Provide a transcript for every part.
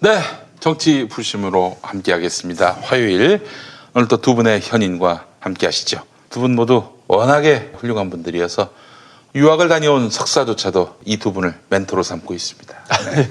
네, 정치 불심으로 함께하겠습니다. 화요일 오늘 또 두 분의 현인과 함께하시죠. 두 분 모두 워낙에 훌륭한 분들이어서 유학을 다녀온 석사조차도 이 두 분을 멘토로 삼고 있습니다. 네.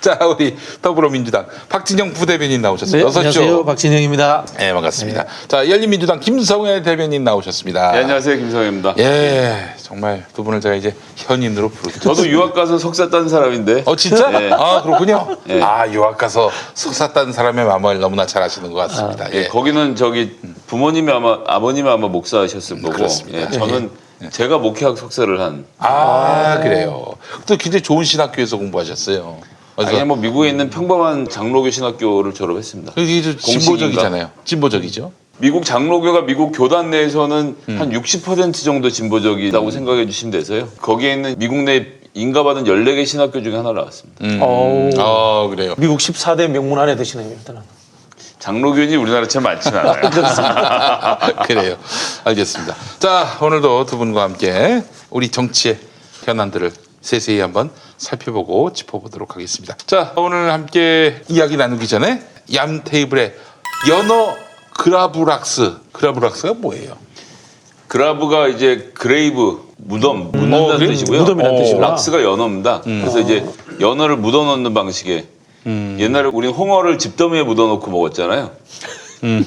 자, 우리 더불어민주당 박진영 부대변인 나오셨습니다. 네, 어서 오십시오. 안녕하세요. 박진영입니다. 네, 반갑습니다. 자, 열린민주당 김성애 대변인 나오셨습니다. 네, 안녕하세요. 김성애입니다. 예, 정말 두 분을 제가 이제 현인으로 부르죠. 저도 유학 가서 석사 딴 사람인데. 진짜? 네. 아, 그렇군요. 네. 아, 유학 가서 석사 딴 사람의 마음을 너무나 잘 아시는 것 같습니다. 예. 거기는 부모님이 아버님이 아마 목사하셨을 거고. 그렇습니다. 예, 저는 제가 목회학 석사를 한. 그래요. 또 굉장히 좋은 신학교에서 공부하셨어요. 아니 뭐 미국에 있는 평범한 장로교 신학교를 졸업했습니다. 이게 좀 진보적이잖아요. 진보적이죠. 미국 장로교가 미국 교단 내에서는 한 60% 정도 진보적이라고 생각해 주시면 돼서요. 거기에 있는 미국 내 인가받은 14개 신학교 중에 하나를 나왔습니다. 그래요. 미국 14대 명문 안에 드시네요, 일단은. 장로교인이 우리나라처럼 많지는 않아요. 그래요. 알겠습니다. 자, 오늘도 두 분과 함께 우리 정치의 현안들을 세세히 한번 살펴보고 짚어보도록 하겠습니다. 자, 오늘 함께 이야기 나누기 전에 얌 테이블에 연어 그라브락스가 뭐예요? 그라브가 이제 그레이브 묻는다는 뜻이고요. 무덤이라는 뜻이구나. 락스가 연어입니다. 그래서 이제 연어를 묻어넣는 방식의 옛날에 우리는 홍어를 집더미에 묻어놓고 먹었잖아요.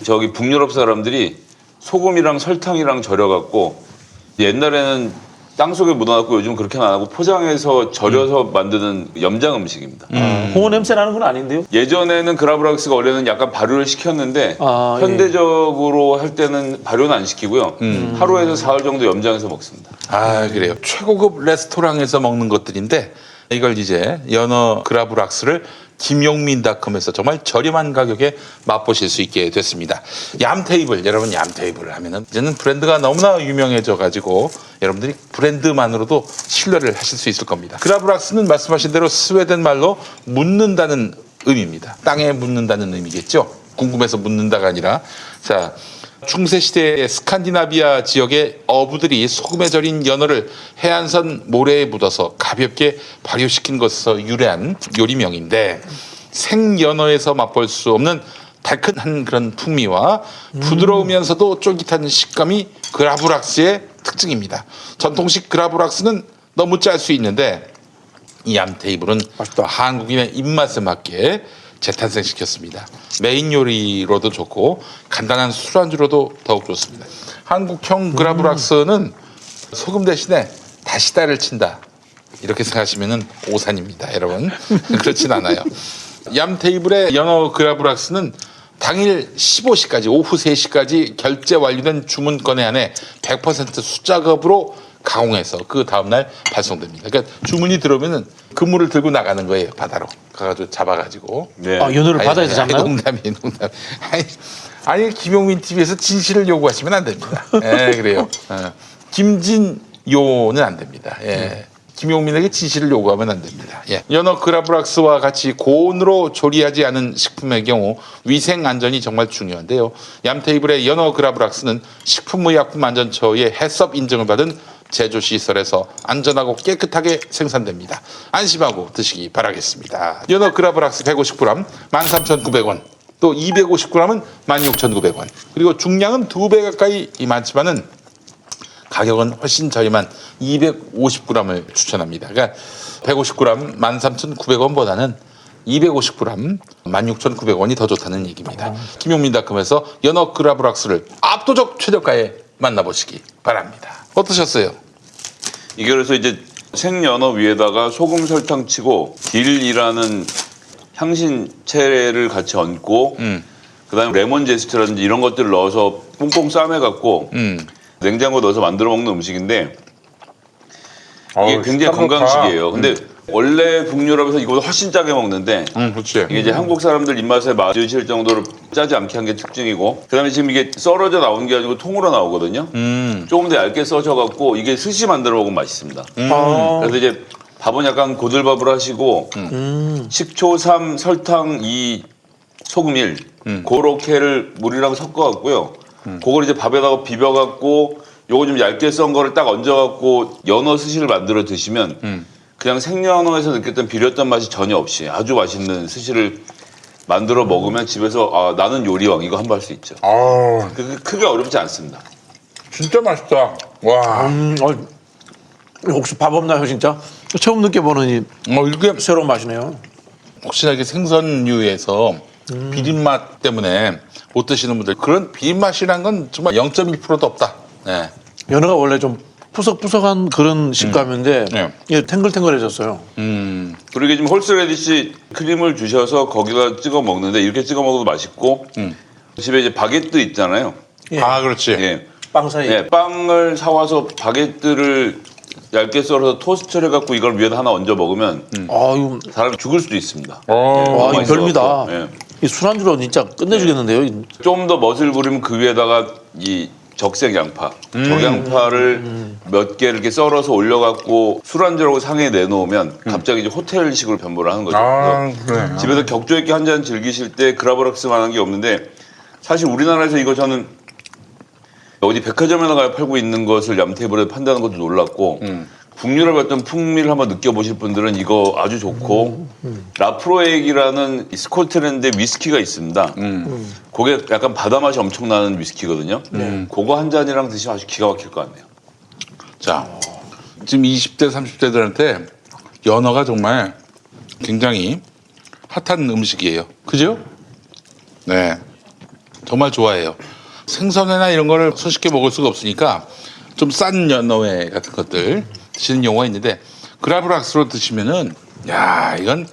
저기 북유럽 사람들이 소금이랑 설탕이랑 절여갖고 옛날에는 땅속에 묻어놨고 요즘 그렇게는 안 하고 포장해서 절여서 만드는 염장 음식입니다. 홍어 냄새 나는 건 아닌데요? 예전에는 그라브락스가 원래는 약간 발효를 시켰는데 현대적으로 할 때는 발효는 안 시키고요. 하루에서 사흘 정도 염장해서 먹습니다. 그래요. 최고급 레스토랑에서 먹는 것들인데 이걸 이제 연어 그라브락스를 김용민닷컴에서 정말 저렴한 가격에 맛보실 수 있게 됐습니다. 얌테이블, 여러분 얌테이블 하면은 이제는 브랜드가 너무나 유명해져 가지고 여러분들이 브랜드만으로도 신뢰를 하실 수 있을 겁니다. 그라브락스는 말씀하신 대로 스웨덴 말로 묻는다는 의미입니다. 땅에 묻는다는 의미겠죠. 궁금해서 묻는다가 아니라 자. 중세시대의 스칸디나비아 지역의 어부들이 소금에 절인 연어를 해안선 모래에 묻어서 가볍게 발효시킨 것에서 유래한 요리명인데 생연어에서 맛볼 수 없는 달큰한 그런 풍미와 부드러우면서도 쫄깃한 식감이 그라브락스의 특징입니다. 전통식 그라브락스는 너무 짤 수 있는데 이 얌테이블은 한국인의 입맛에 맞게 재탄생시켰습니다. 메인 요리로도 좋고 간단한 술안주로도 더욱 좋습니다. 한국형 그라브락스는 소금 대신에 다시다를 친다. 이렇게 생각하시면 오산입니다. 여러분. 그렇진 않아요. 얌테이블의 연어 그라브락스는 당일 15시까지 오후 3시까지 결제 완료된 주문건에 한해 100% 수작업으로 가공해서 그 다음날 발송됩니다. 그러니까 주문이 들어오면은 그물을 들고 나가는 거예요. 바다로 가가지고 잡아가지고. 네. 연어를 바다에서 잡나요? 농담. 아니 김용민 TV에서 진실을 요구하시면 안 됩니다. 그래요. 김진요는 안 됩니다. 김용민에게 진실을 요구하면 안 됩니다. 연어 그라브락스와 같이 고온으로 조리하지 않은 식품의 경우 위생 안전이 정말 중요한데요. 얌테이블의 연어 그라브락스는 식품의약품안전처의 해썹 인증을 받은 제조시설에서 안전하고 깨끗하게 생산됩니다. 안심하고 드시기 바라겠습니다. 연어 그라브락스 150g 13,900원, 또 250g은 16,900원, 그리고 중량은 2배 가까이 많지만은 가격은 훨씬 저렴한 250g을 추천합니다. 그러니까 150g 13,900원보다는 250g 16,900원이 더 좋다는 얘기입니다. 김용민닷컴에서 연어 그라브락스를 압도적 최저가에 만나보시기 바랍니다. 어떠셨어요? 이게 그래서 이제 생연어 위에다가 소금 설탕 치고 딜이라는 향신채를 같이 얹고 그다음에 레몬 제스트라든지 이런 것들을 넣어서 뽕뽕 싸매갖고 냉장고 넣어서 만들어 먹는 음식인데 이게 굉장히 건강식이에요. 근데 원래 북유럽에서 이거보다 훨씬 짜게 먹는데 그렇지. 이게 이제 한국 사람들 입맛에 맞으실 정도로 짜지 않게 한 게 특징이고 그다음에 지금 이게 썰어져 나오는 게 아니고 통으로 나오거든요. 조금 더 얇게 써져갖고 이게 스시 만들어 먹으면 맛있습니다. 그래서 이제 밥은 약간 고들밥을 하시고 식초, 3, 설탕, 2, 소금 1 그렇게를 물이랑 섞어갖고요. 그걸 이제 밥에다가 비벼갖고 요거 좀 얇게 썬 거를 딱 얹어갖고 연어 스시를 만들어 드시면 그냥 생연어에서 느꼈던 비렸던 맛이 전혀 없이 아주 맛있는 스시를 만들어 먹으면 집에서 아, 나는 요리왕 이거 한번 할 수 있죠. 아, 크게 어렵지 않습니다. 진짜 맛있다. 와. 혹시 밥 없나요, 진짜? 처음 느껴보는 이 이렇게 새로운 맛이네요. 혹시나 이게 생선류에서 비린맛 때문에 못 드시는 분들 그런 비린맛이란 건 정말 0.1%도 없다. 네. 연어가 원래 좀 푸석푸석한 그런 식감인데 네. 이게 탱글탱글해졌어요. 그리고 이게 지금 홀스레디시 크림을 주셔서 거기다 찍어 먹는데 이렇게 찍어 먹어도 맛있고 집에 이제 바게트 있잖아요. 예. 아, 그렇지. 예. 빵 사이. 예, 빵을 사와서 바게트를 얇게 썰어서 토스트를 해갖고 이걸 위에다 하나 얹어 먹으면 아, 이거 사람이 죽을 수도 있습니다. 와, 이거 맛있어갖고. 별미다. 예. 이 술안주로 진짜 끝내주겠는데요. 좀 더 멋을 부리면 그 위에다가 이 적색 양파, 적양파를 몇 개 이렇게 썰어서 올려갖고 술안주라고 상에 내놓으면 갑자기 이제 호텔식으로 변모를 하는 거죠. 아, 그래서 그래. 집에서 격조 있게 한 잔 즐기실 때 그라브락스만한 게 없는데 사실 우리나라에서 이거 저는 어디 백화점에 나가 팔고 있는 것을 얌테이블에 판다는 것도 놀랐고 북유럽의 어떤 풍미를 한번 느껴보실 분들은 이거 아주 좋고 라프로액이라는 스코틀랜드의 위스키가 있습니다. 그게 약간 바다 맛이 엄청 나는 위스키거든요. 그거 한 잔이랑 드시면 아주 기가 막힐 것 같네요. 자, 지금 20대, 30대들한테 연어가 정말 굉장히 핫한 음식이에요. 그죠? 네. 정말 좋아해요. 생선회나 이런 거를 손쉽게 먹을 수가 없으니까 좀 싼 연어회 같은 것들 드시는 경우가 있는데 그라브락스로 드시면은 야, 이건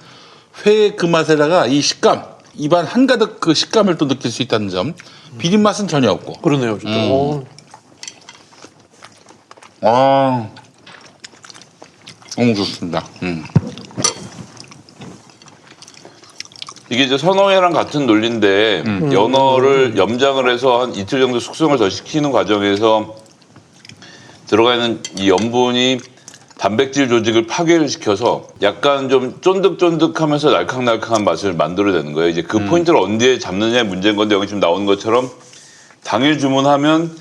회의 그 맛에다가 이 식감, 입안 한가득 그 식감을 또 느낄 수 있다는 점. 비린 맛은 전혀 없고. 그러네요, 진짜. 아, 너무 좋습니다. 이게 이제 선어회랑 같은 논리인데 연어를 염장을 해서 한 이틀 정도 숙성을 더 시키는 과정에서 들어가 있는 이 염분이 단백질 조직을 파괴를 시켜서 약간 좀 쫀득쫀득하면서 날캉날캉한 맛을 만들어내는 거예요. 이제 그 포인트를 언제 잡느냐의 문제인 건데 여기 지금 나오는 것처럼 당일 주문하면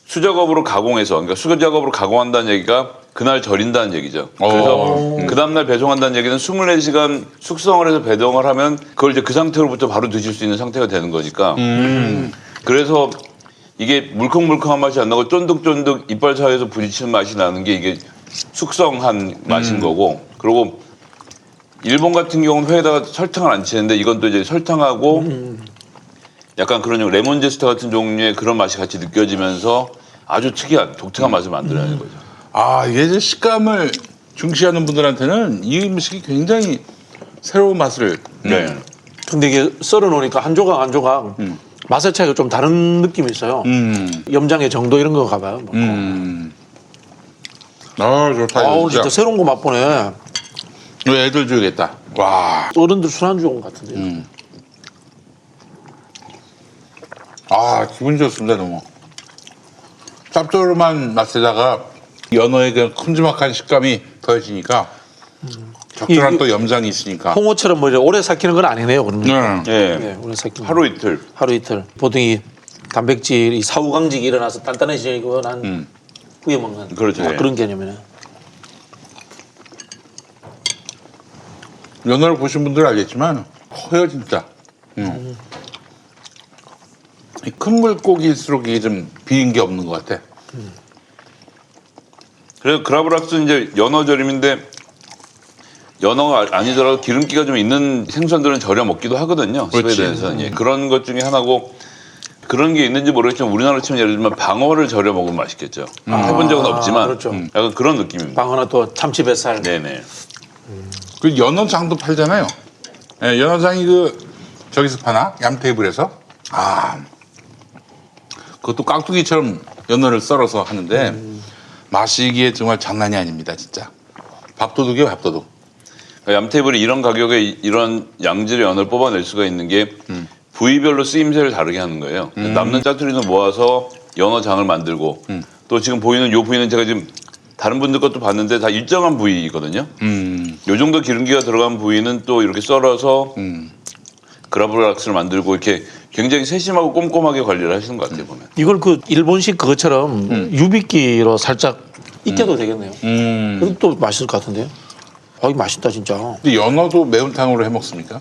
수작업으로 가공해서 그러니까 수작업으로 가공한다는 얘기가 그날 절인다는 얘기죠. 그래서 그 다음날 배송한다는 얘기는 24시간 숙성을 해서 배송을 하면 그걸 이제 그 상태로부터 바로 드실 수 있는 상태가 되는 거니까. 그래서 이게 물컹물컹한 맛이 안 나고 쫀득쫀득 이빨 사이에서 부딪히는 맛이 나는 게 이게 숙성한 맛인 거고. 그리고 일본 같은 경우는 회에다가 설탕을 안 치는데 이건 또 이제 설탕하고 약간 그런 레몬 제스트 같은 종류의 그런 맛이 같이 느껴지면서 아주 특이한 독특한 맛을 만들어내는 거죠. 아, 이게 이제 식감을 중시하는 분들한테는 이 음식이 굉장히 새로운 맛을. 네. 근데 이게 썰어 놓으니까 한 조각 한 조각 맛의 차이가 좀 다른 느낌이 있어요. 염장의 정도 이런 건가 봐요. 아, 좋다. 아우, 이거 진짜 새로운 거 맛보네. 이거 애들 줘야겠다. 와. 어른들 술안주 온 것 같은데요. 아, 기분 좋습니다, 너무. 짭조름한 맛에다가 연어의 그 큼지막한 식감이 더해지니까 적절한 이- 또 염장이 있으니까. 홍어처럼 뭐 이제 오래 삭히는 건 아니네요, 그러면. 네. 네, 오래 삭히는 하루 이틀. 하루 이틀. 보통 이 단백질, 이 사후강직이 일어나서 단단해지고 난 후에 먹는 그렇죠. 딱 예. 그런 개념이네. 연어를 보신 분들은 알겠지만 커요 진짜. 이 큰 물고기일수록 이게 좀 비린 게 없는 것 같아. 그래서 그라브락스는 이제 연어절임인데 연어가 아니더라도 기름기가 좀 있는 생선들은 절여 먹기도 하거든요. 그렇지. 스웨덴에서는 예. 그런 것 중에 하나고 그런 게 있는지 모르겠지만 우리나라로 치면 예를 들면 방어를 절여 먹으면 맛있겠죠. 해본 적은 없지만 그렇죠. 약간 그런 느낌입니다. 방어나 또 참치 뱃살. 네네. 그 연어장도 팔잖아요. 예, 연어장이 그 저기서 파나 얌테이블에서. 아, 그것도 깍두기처럼 연어를 썰어서 하는데 맛이 이게 정말 장난이 아닙니다, 진짜. 밥도둑이에요, 밥도둑. 그러니까 얌테이블이 이런 가격에 이런 양질의 연어를 뽑아낼 수가 있는 게 부위별로 쓰임새를 다르게 하는 거예요. 남는 짜투리는 모아서 연어장을 만들고 또 지금 보이는 요 부위는 제가 지금 다른 분들 것도 봤는데 다 일정한 부위거든요. 요 정도 기름기가 들어간 부위는 또 이렇게 썰어서 그라브락스를 만들고 이렇게 굉장히 세심하고 꼼꼼하게 관리를 하시는 것 같아요, 보면. 이걸 그 일본식 그것처럼 유비끼로 살짝 익혀도 되겠네요. 그것도 맛있을 것 같은데요. 이거 맛있다 진짜. 근데 연어도 매운탕으로 해 먹습니까?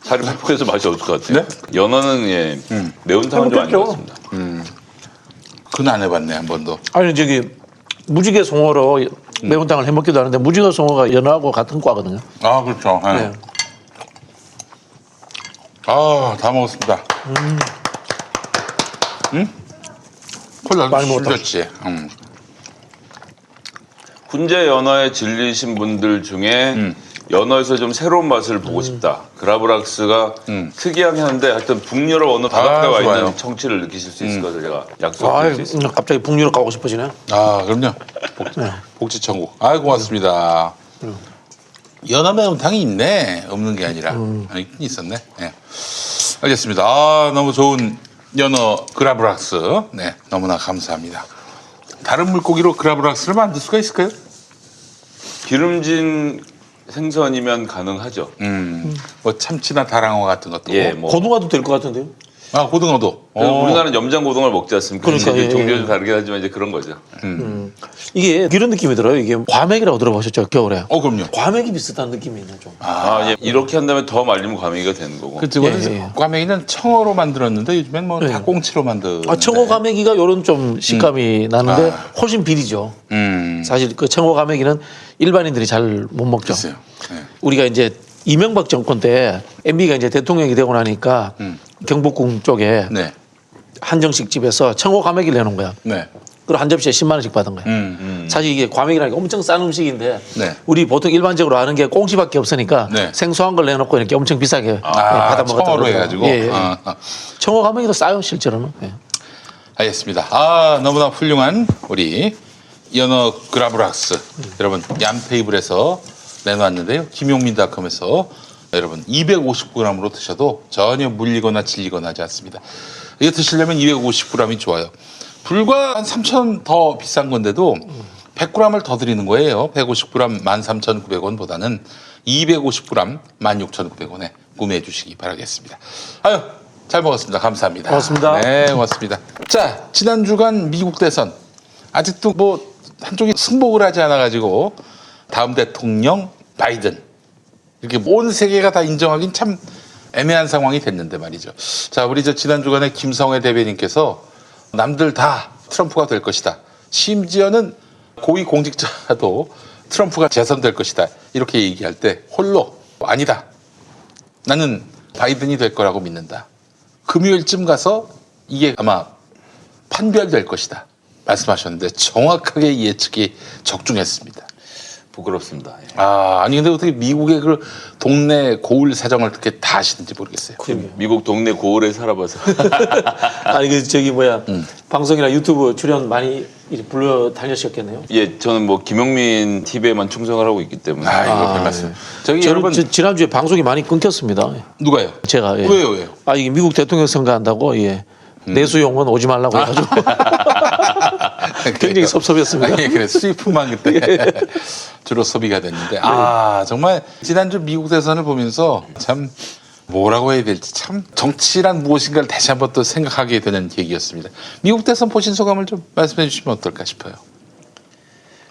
살이 퍽퍽해서 맛이 없을 것 같아요. 네? 연어는 예, 매운탕은 좀 아닌 것 해먹겠죠. 같습니다. 그건 안 해봤네 한 번도. 아니 저기 무지개 송어로 매운탕을 해 먹기도 하는데 무지개 송어가 연어하고 같은 과거든요. 아 그렇죠. 네. 네. 아다 먹었습니다. 콜라도 많이 먹었다. 술졌지. 훈제 연어에 질리신 분들 중에 연어에서 좀 새로운 맛을 보고 싶다. 그라브락스가 특이하긴 한데 하여튼 북유럽 어느 바닷가에 와 좋아요. 있는 청취를 느끼실 수 있을 것을 제가 아, 약속드릴 수 있습니다. 갑자기 북유럽 가고 싶어지네. 아 그럼요. 복지천국. 아 고맙습니다. 연어 매운탕이 있네. 없는 게 아니라 있긴 있었네. 네. 알겠습니다. 아 너무 좋은 연어 그라브락스. 네 너무나 감사합니다. 다른 물고기로 그라브락스를 만들 수가 있을까요? 기름진 생선이면 가능하죠. 뭐 참치나 다랑어 같은 것도. 예, 뭐 고등어도 될 것 같은데요. 아 고등어도. 우리나라는 염장 고등어를 먹지 않습니까? 그러니까, 이제 예, 종류는 예. 다르긴 하지만 이제 그런 거죠. 이게 이런 느낌이 들어요. 이게 과메기라고 들어보셨죠 겨울에. 그럼요. 과메기 비슷한 느낌이 있네 좀. 예. 이렇게 한다면 더 말리면 과메기가 되는 거고. 그치, 예. 꽈배기는 청어로 만들었는데 요즘엔 뭐 예. 닭꽁치로 만드는데. 아, 청어 과메기가 요런 좀 식감이 나는데 훨씬 비리죠. 사실 그 청어 과메기는 일반인들이 잘 못 먹죠. 글쎄요. 예. 우리가 이제 이명박 정권 때 MB가 이제 대통령이 되고 나니까 경복궁 쪽에 네. 한정식 집에서 청어 과메기를 내놓은 거야. 네. 그리고 한 접시에 10만 원씩 받은 거야. 사실 이게 과메기라는 게 엄청 싼 음식인데 네. 우리 보통 일반적으로 아는 게 꽁치밖에 없으니까 네. 생소한 걸 내놓고 이렇게 엄청 비싸게 받아 먹었다고 청어로 그러더라고요. 해가지고. 예, 예. 아. 청어 과메기도 싸요 실제로는. 예. 알겠습니다. 아 너무나 훌륭한 우리 연어 그라브락스 여러분 얌 테이블에서 내놨는데요. 김용민닷컴에서 여러분 250g으로 드셔도 전혀 물리거나 질리거나 하지 않습니다. 이거 드시려면 250g이 좋아요. 불과 한 3,000원 더 비싼 건데도 100g을 더 드리는 거예요. 150g 13,900원보다는 250g 16,900원에 구매해 주시기 바라겠습니다. 아유 잘 먹었습니다. 감사합니다. 고맙습니다. 네, 고맙습니다. 자, 지난 주간 미국 대선 아직도 뭐 한쪽이 승복을 하지 않아 가지고 다음 대통령 바이든 이렇게 온 세계가 다 인정하긴 참 애매한 상황이 됐는데 말이죠. 자, 우리 저 지난 주간에 김성회 대변인께서 남들 다 트럼프가 될 것이다. 심지어는 고위 공직자도 트럼프가 재선될 것이다. 이렇게 얘기할 때 홀로 아니다. 나는 바이든이 될 거라고 믿는다. 금요일쯤 가서 이게 아마 판별될 것이다. 말씀하셨는데 정확하게 예측이 적중했습니다. 부끄럽습니다. 예. 아니 근데 어떻게 미국의 그 동네 고을 사정을 어떻게 다 아시는지 모르겠어요. 미국 동네 고을에 살아봐서 아니 그 저기 뭐야 방송이나 유튜브 출연 많이 불러 다녔었겠네요. 예, 저는 뭐 김용민 TV에만 충성을 하고 있기 때문에 이거 별 말씀. 저기 저는 여러분 지난주에 방송이 많이 끊겼습니다. 누가요? 제가 예. 왜요? 이게 미국 대통령 선거 한다고 예. 내수용은 오지 말라고 해가지고 굉장히 섭섭했습니다. 예, 그래 수입품만 그때 주로 소비가 됐는데 정말 지난주 미국 대선을 보면서 참 뭐라고 해야 될지 참 정치란 무엇인가를 다시 한번 또 생각하게 되는 계기였습니다. 미국 대선 보신 소감을 좀 말씀해 주시면 어떨까 싶어요.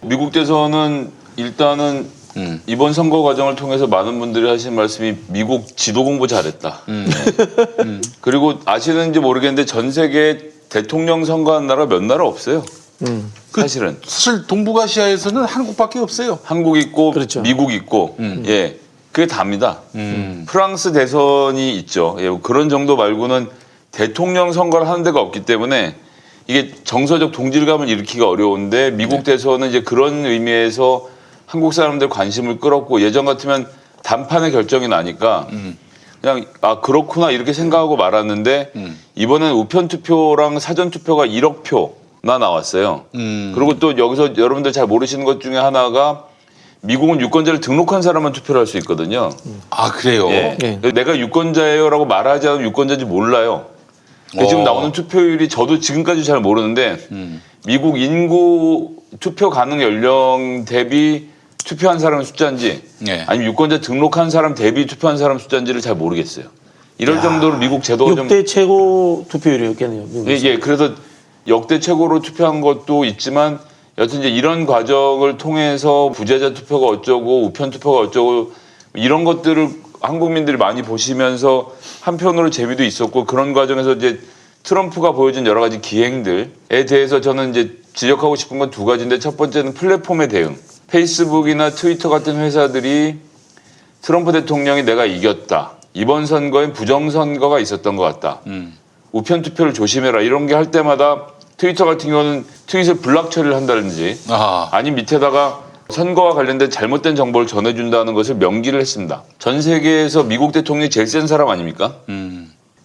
미국 대선은 일단은 이번 선거 과정을 통해서 많은 분들이 하신 말씀이 미국 지도 공부 잘했다. 그리고 아시는지 모르겠는데 전 세계 대통령 선거한 나라 몇 나라 없어요. 사실은 사실 동북아시아에서는 한국밖에 없어요. 한국 있고 그렇죠. 미국 있고 예 그게 답니다. 프랑스 대선이 있죠. 예, 그런 정도 말고는 대통령 선거를 하는 데가 없기 때문에 이게 정서적 동질감을 일으키기가 어려운데 미국 대선은 이제 그런 의미에서 한국 사람들 관심을 끌었고 예전 같으면 단판의 결정이 나니까 그냥 그렇구나 이렇게 생각하고 말았는데 이번엔 우편 투표랑 사전 투표가 1억 표나 나왔어요. 그리고 또 여기서 여러분들 잘 모르시는 것 중에 하나가 미국은 유권자를 등록한 사람만 투표를 할 수 있거든요. 그래요? 예. 예. 내가 유권자예요라고 말하지 않으면 유권자인지 몰라요. 지금 나오는 투표율이 저도 지금까지 잘 모르는데 미국 인구 투표 가능 연령 대비 투표한 사람의 숫자인지 아니면 유권자 등록한 사람 대비 투표한 사람 숫자인지를 잘 모르겠어요. 이럴 정도로 미국 제도가 좀 6대 최고 투표율이었겠네요. 미국에서. 예, 그래서 역대 최고로 투표한 것도 있지만 여튼 이제 이런 과정을 통해서 부재자 투표가 어쩌고 우편 투표가 어쩌고 이런 것들을 한국민들이 많이 보시면서 한편으로 재미도 있었고 그런 과정에서 이제 트럼프가 보여준 여러 가지 기행들에 대해서 저는 이제 지적하고 싶은 건 두 가지인데 첫 번째는 플랫폼의 대응. 페이스북이나 트위터 같은 회사들이 트럼프 대통령이 내가 이겼다. 이번 선거엔 부정선거가 있었던 것 같다. 우편 투표를 조심해라. 이런 게 할 때마다 트위터 같은 경우는 트윗을 블락 처리를 한다든지 아니 밑에다가 선거와 관련된 잘못된 정보를 전해준다는 것을 명기를 했습니다. 전 세계에서 미국 대통령이 제일 센 사람 아닙니까?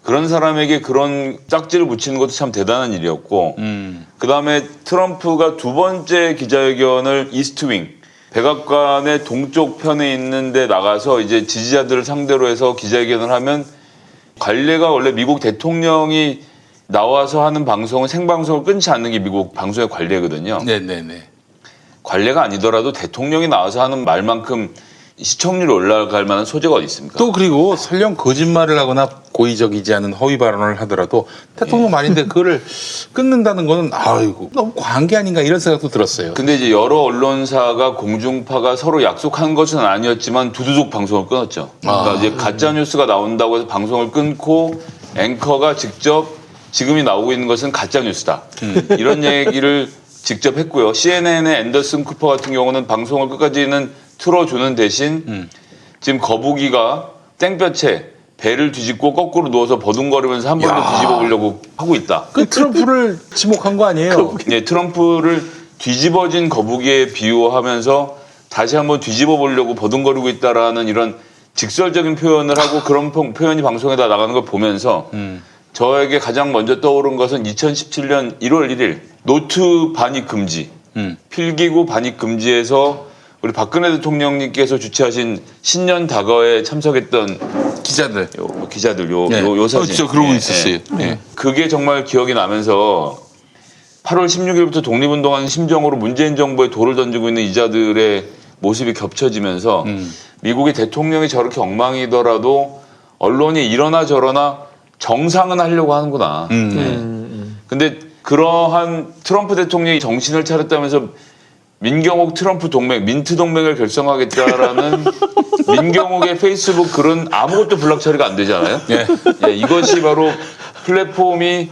그런 사람에게 그런 짝지를 붙이는 것도 참 대단한 일이었고 그다음에 트럼프가 두 번째 기자회견을 이스트윙 백악관의 동쪽 편에 있는데 나가서 이제 지지자들을 상대로 해서 기자회견을 하면 관례가 원래 미국 대통령이 나와서 하는 방송은 생방송을 끊지 않는 게 미국 방송의 관례거든요. 네네네. 관례가 아니더라도 대통령이 나와서 하는 말만큼 시청률이 올라갈 만한 소재가 어디 있습니까? 또 그리고 설령 거짓말을 하거나 고의적이지 않은 허위 발언을 하더라도 대통령 말인데 그거를 끊는다는 거는 아이고 너무 과한 게 아닌가 이런 생각도 들었어요. 근데 이제 여러 언론사가 공중파가 서로 약속한 것은 아니었지만 두두둑 방송을 끊었죠. 그러니까 이제 가짜 뉴스가 나온다고 해서 방송을 끊고 앵커가 직접 지금이 나오고 있는 것은 가짜 뉴스다. 이런 얘기를 직접 했고요. CNN의 앤더슨 쿠퍼 같은 경우는 방송을 끝까지는 틀어주는 대신 지금 거북이가 땡볕에 배를 뒤집고 거꾸로 누워서 버둥거리면서 한 번 더 뒤집어 보려고 하고 있다. 그 트럼프를 지목한 거 아니에요? 네, 트럼프를 뒤집어진 거북이에 비유하면서 다시 한번 뒤집어 보려고 버둥거리고 있다라는 이런 직설적인 표현을 하고 그런 표현이 방송에다 나가는 걸 보면서 저에게 가장 먼저 떠오른 것은 2017년 1월 1일 노트 반입 금지, 필기구 반입 금지에서 우리 박근혜 대통령님께서 주최하신 신년 다거에 참석했던 기자들. 기자들 요 사진. 진짜 그러고 있었어요. 네. 그게 정말 기억이 나면서 8월 16일부터 독립운동하는 심정으로 문재인 정부에 돌을 던지고 있는 이자들의 모습이 겹쳐지면서 미국의 대통령이 저렇게 엉망이더라도 언론이 이러나 저러나 정상은 하려고 하는구나. 근데 그러한 트럼프 대통령이 정신을 차렸다면서 민경욱 트럼프 동맹, 민트 동맹을 결성하겠다라는 민경욱의 페이스북 글은 아무것도 블락 처리가 안 되잖아요. 예. 예, 이것이 바로 플랫폼이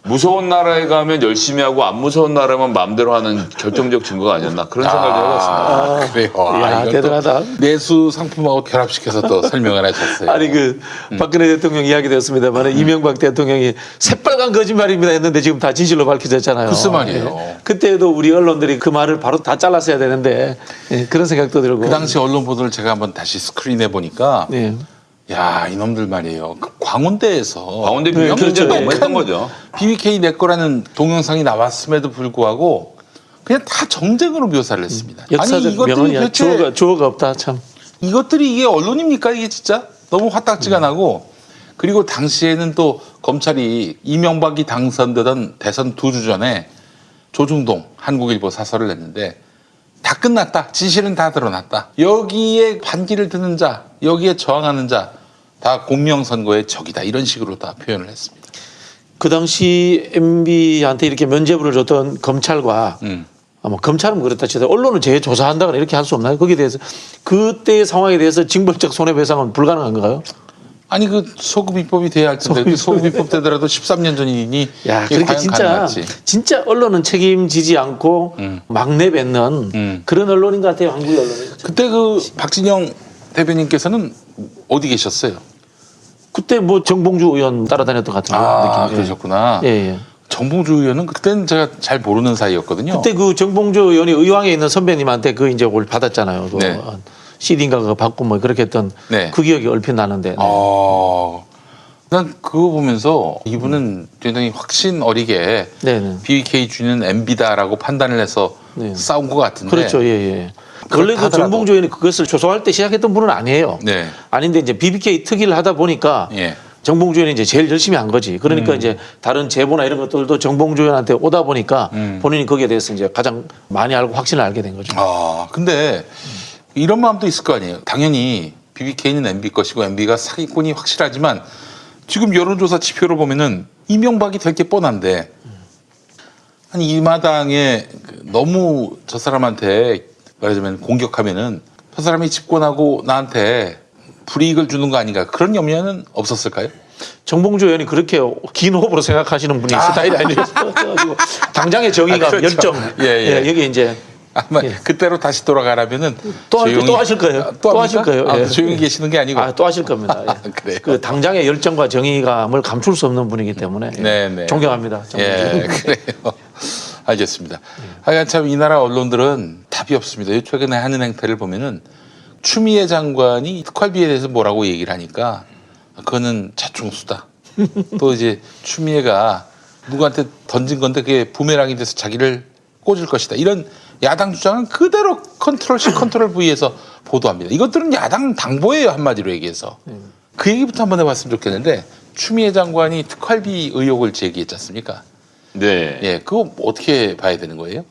무서운 나라에 가면 열심히 하고 안 무서운 나라만 마음대로 하는 결정적 증거가 아니었나 그런 생각을 해봤습니다. 그래요. 이야, 이건 또 대단하다. 내수 상품하고 결합시켜서 또 설명을 하셨어요. 아니 그 박근혜 대통령 이야기 됐습니다만 이명박 대통령이 새빨간 거짓말입니다 했는데 지금 다 진실로 밝혀졌잖아요. 글쎄 말이에요. 예. 그때도 우리 언론들이 그 말을 바로 다 잘랐어야 되는데 예, 그런 생각도 들고. 그 당시 언론 보도를 제가 한번 다시 스크린해 보니까 예. 야 이놈들 말이에요. 그 광운대에서 광운대 네, 비명 그렇죠. 문제가 너무했던 거죠. BBK 내 거라는 동영상이 나왔음에도 불구하고 그냥 다 정쟁으로 묘사를 했습니다. 역사적 이것들이 명언이야. 도대체 주어가 없다 참. 이것들이 이게 언론입니까 이게 진짜 너무 화딱지가 나고 그리고 당시에는 또 검찰이 이명박이 당선되던 대선 2주 전에 조중동 한국일보 사설을 냈는데 다 끝났다. 진실은 다 드러났다. 여기에 반기를 드는 자, 여기에 저항하는 자 다 공명선거의 적이다. 이런 식으로 다 표현을 했습니다. 그 당시 MB한테 이렇게 면죄부를 줬던 검찰과 아마 검찰은 그렇다 치더라도 언론을 재조사한다거나 이렇게 할 수 없나요? 거기에 대해서 그때의 상황에 대해서 징벌적 손해배상은 불가능한가요? 아니 그 소급 입법이 돼야 할 텐데 그 소급 입법 되더라도 13년 전이니 야, 이게 그렇게 과연 진짜 가능할지. 진짜 언론은 책임지지 않고 막 내뱉는 그런 언론인 것 같아요. 한국의 언론은. 그때 그 박진영 대변인께서는 어디 계셨어요? 그때 뭐 정봉주 의원 따라다녔던 것 같은데. 아 느낌이. 그러셨구나. 예, 예. 정봉주 의원은 그때는 제가 잘 모르는 사이였거든요. 그때 그 정봉주 의원이 의왕에 있는 선배님한테 그 이제 올 받았잖아요. 그 네. CD인가 그거 받고 뭐 그렇게 했던 네. 그 기억이 얼핏 나는데. 네. 난 그거 보면서 이분은 굉장히 확신 어리게 네네. BBK 주는 MB다라고 판단을 해서 네. 싸운 것 같은데. 그렇죠. 예, 예. 원래 그 하더라도. 정봉주 의원이 그것을 조성할 때 시작했던 분은 아니에요. 네. 아닌데 이제 BBK 특위를 하다 보니까 예. 정봉주 의원이 이제 제일 열심히 한 거지. 그러니까 이제 다른 제보나 이런 것들도 정봉주 의원한테 오다 보니까 본인이 거기에 대해서 이제 가장 많이 알고 확신을 알게 된 거죠. 근데 이런 마음도 있을 거 아니에요. 당연히 BBK는 MB 것이고 MB가 사기꾼이 확실하지만 지금 여론조사 지표로 보면은 이명박이 될 게 뻔한데 한 이 마당에 너무 저 사람한테 말하자면 공격하면은 저 사람이 집권하고 나한테 불이익을 주는 거 아닌가 그런 염려는 없었을까요? 정봉주 의원이 그렇게 긴 호흡으로 생각하시는 분이 스타일이 아니라서 당장의 정의감, 그렇죠. 열정. 예. 여기 이제 아마 그때로 다시 돌아가라면은 또 하실 거예요. 또 하실 거예요. 예. 조용히 계시는 게 아니고. 또 하실 겁니다. 예. 그래요. 그 당장의 열정과 정의감을 감출 수 없는 분이기 때문에 네. 존경합니다. 예, 그래요. 알겠습니다. 하여간 참 이 나라 언론들은 답이 없습니다. 최근에 하는 행태를 보면은 추미애 장관이 특활비에 대해서 뭐라고 얘기를 하니까 그거는 자충수다. 또 이제 추미애가 누구한테 던진 건데 그게 부메랑이 돼서 자기를 꽂을 것이다. 이런 야당 주장은 그대로 컨트롤 C 컨트롤 V에서 보도합니다. 이것들은 야당 당보예요, 한마디로 얘기해서. 그 얘기부터 한번 해봤으면 좋겠는데 추미애 장관이 특활비 의혹을 제기했지 않습니까? 네. 예, 그거 어떻게 봐야 되는 거예요?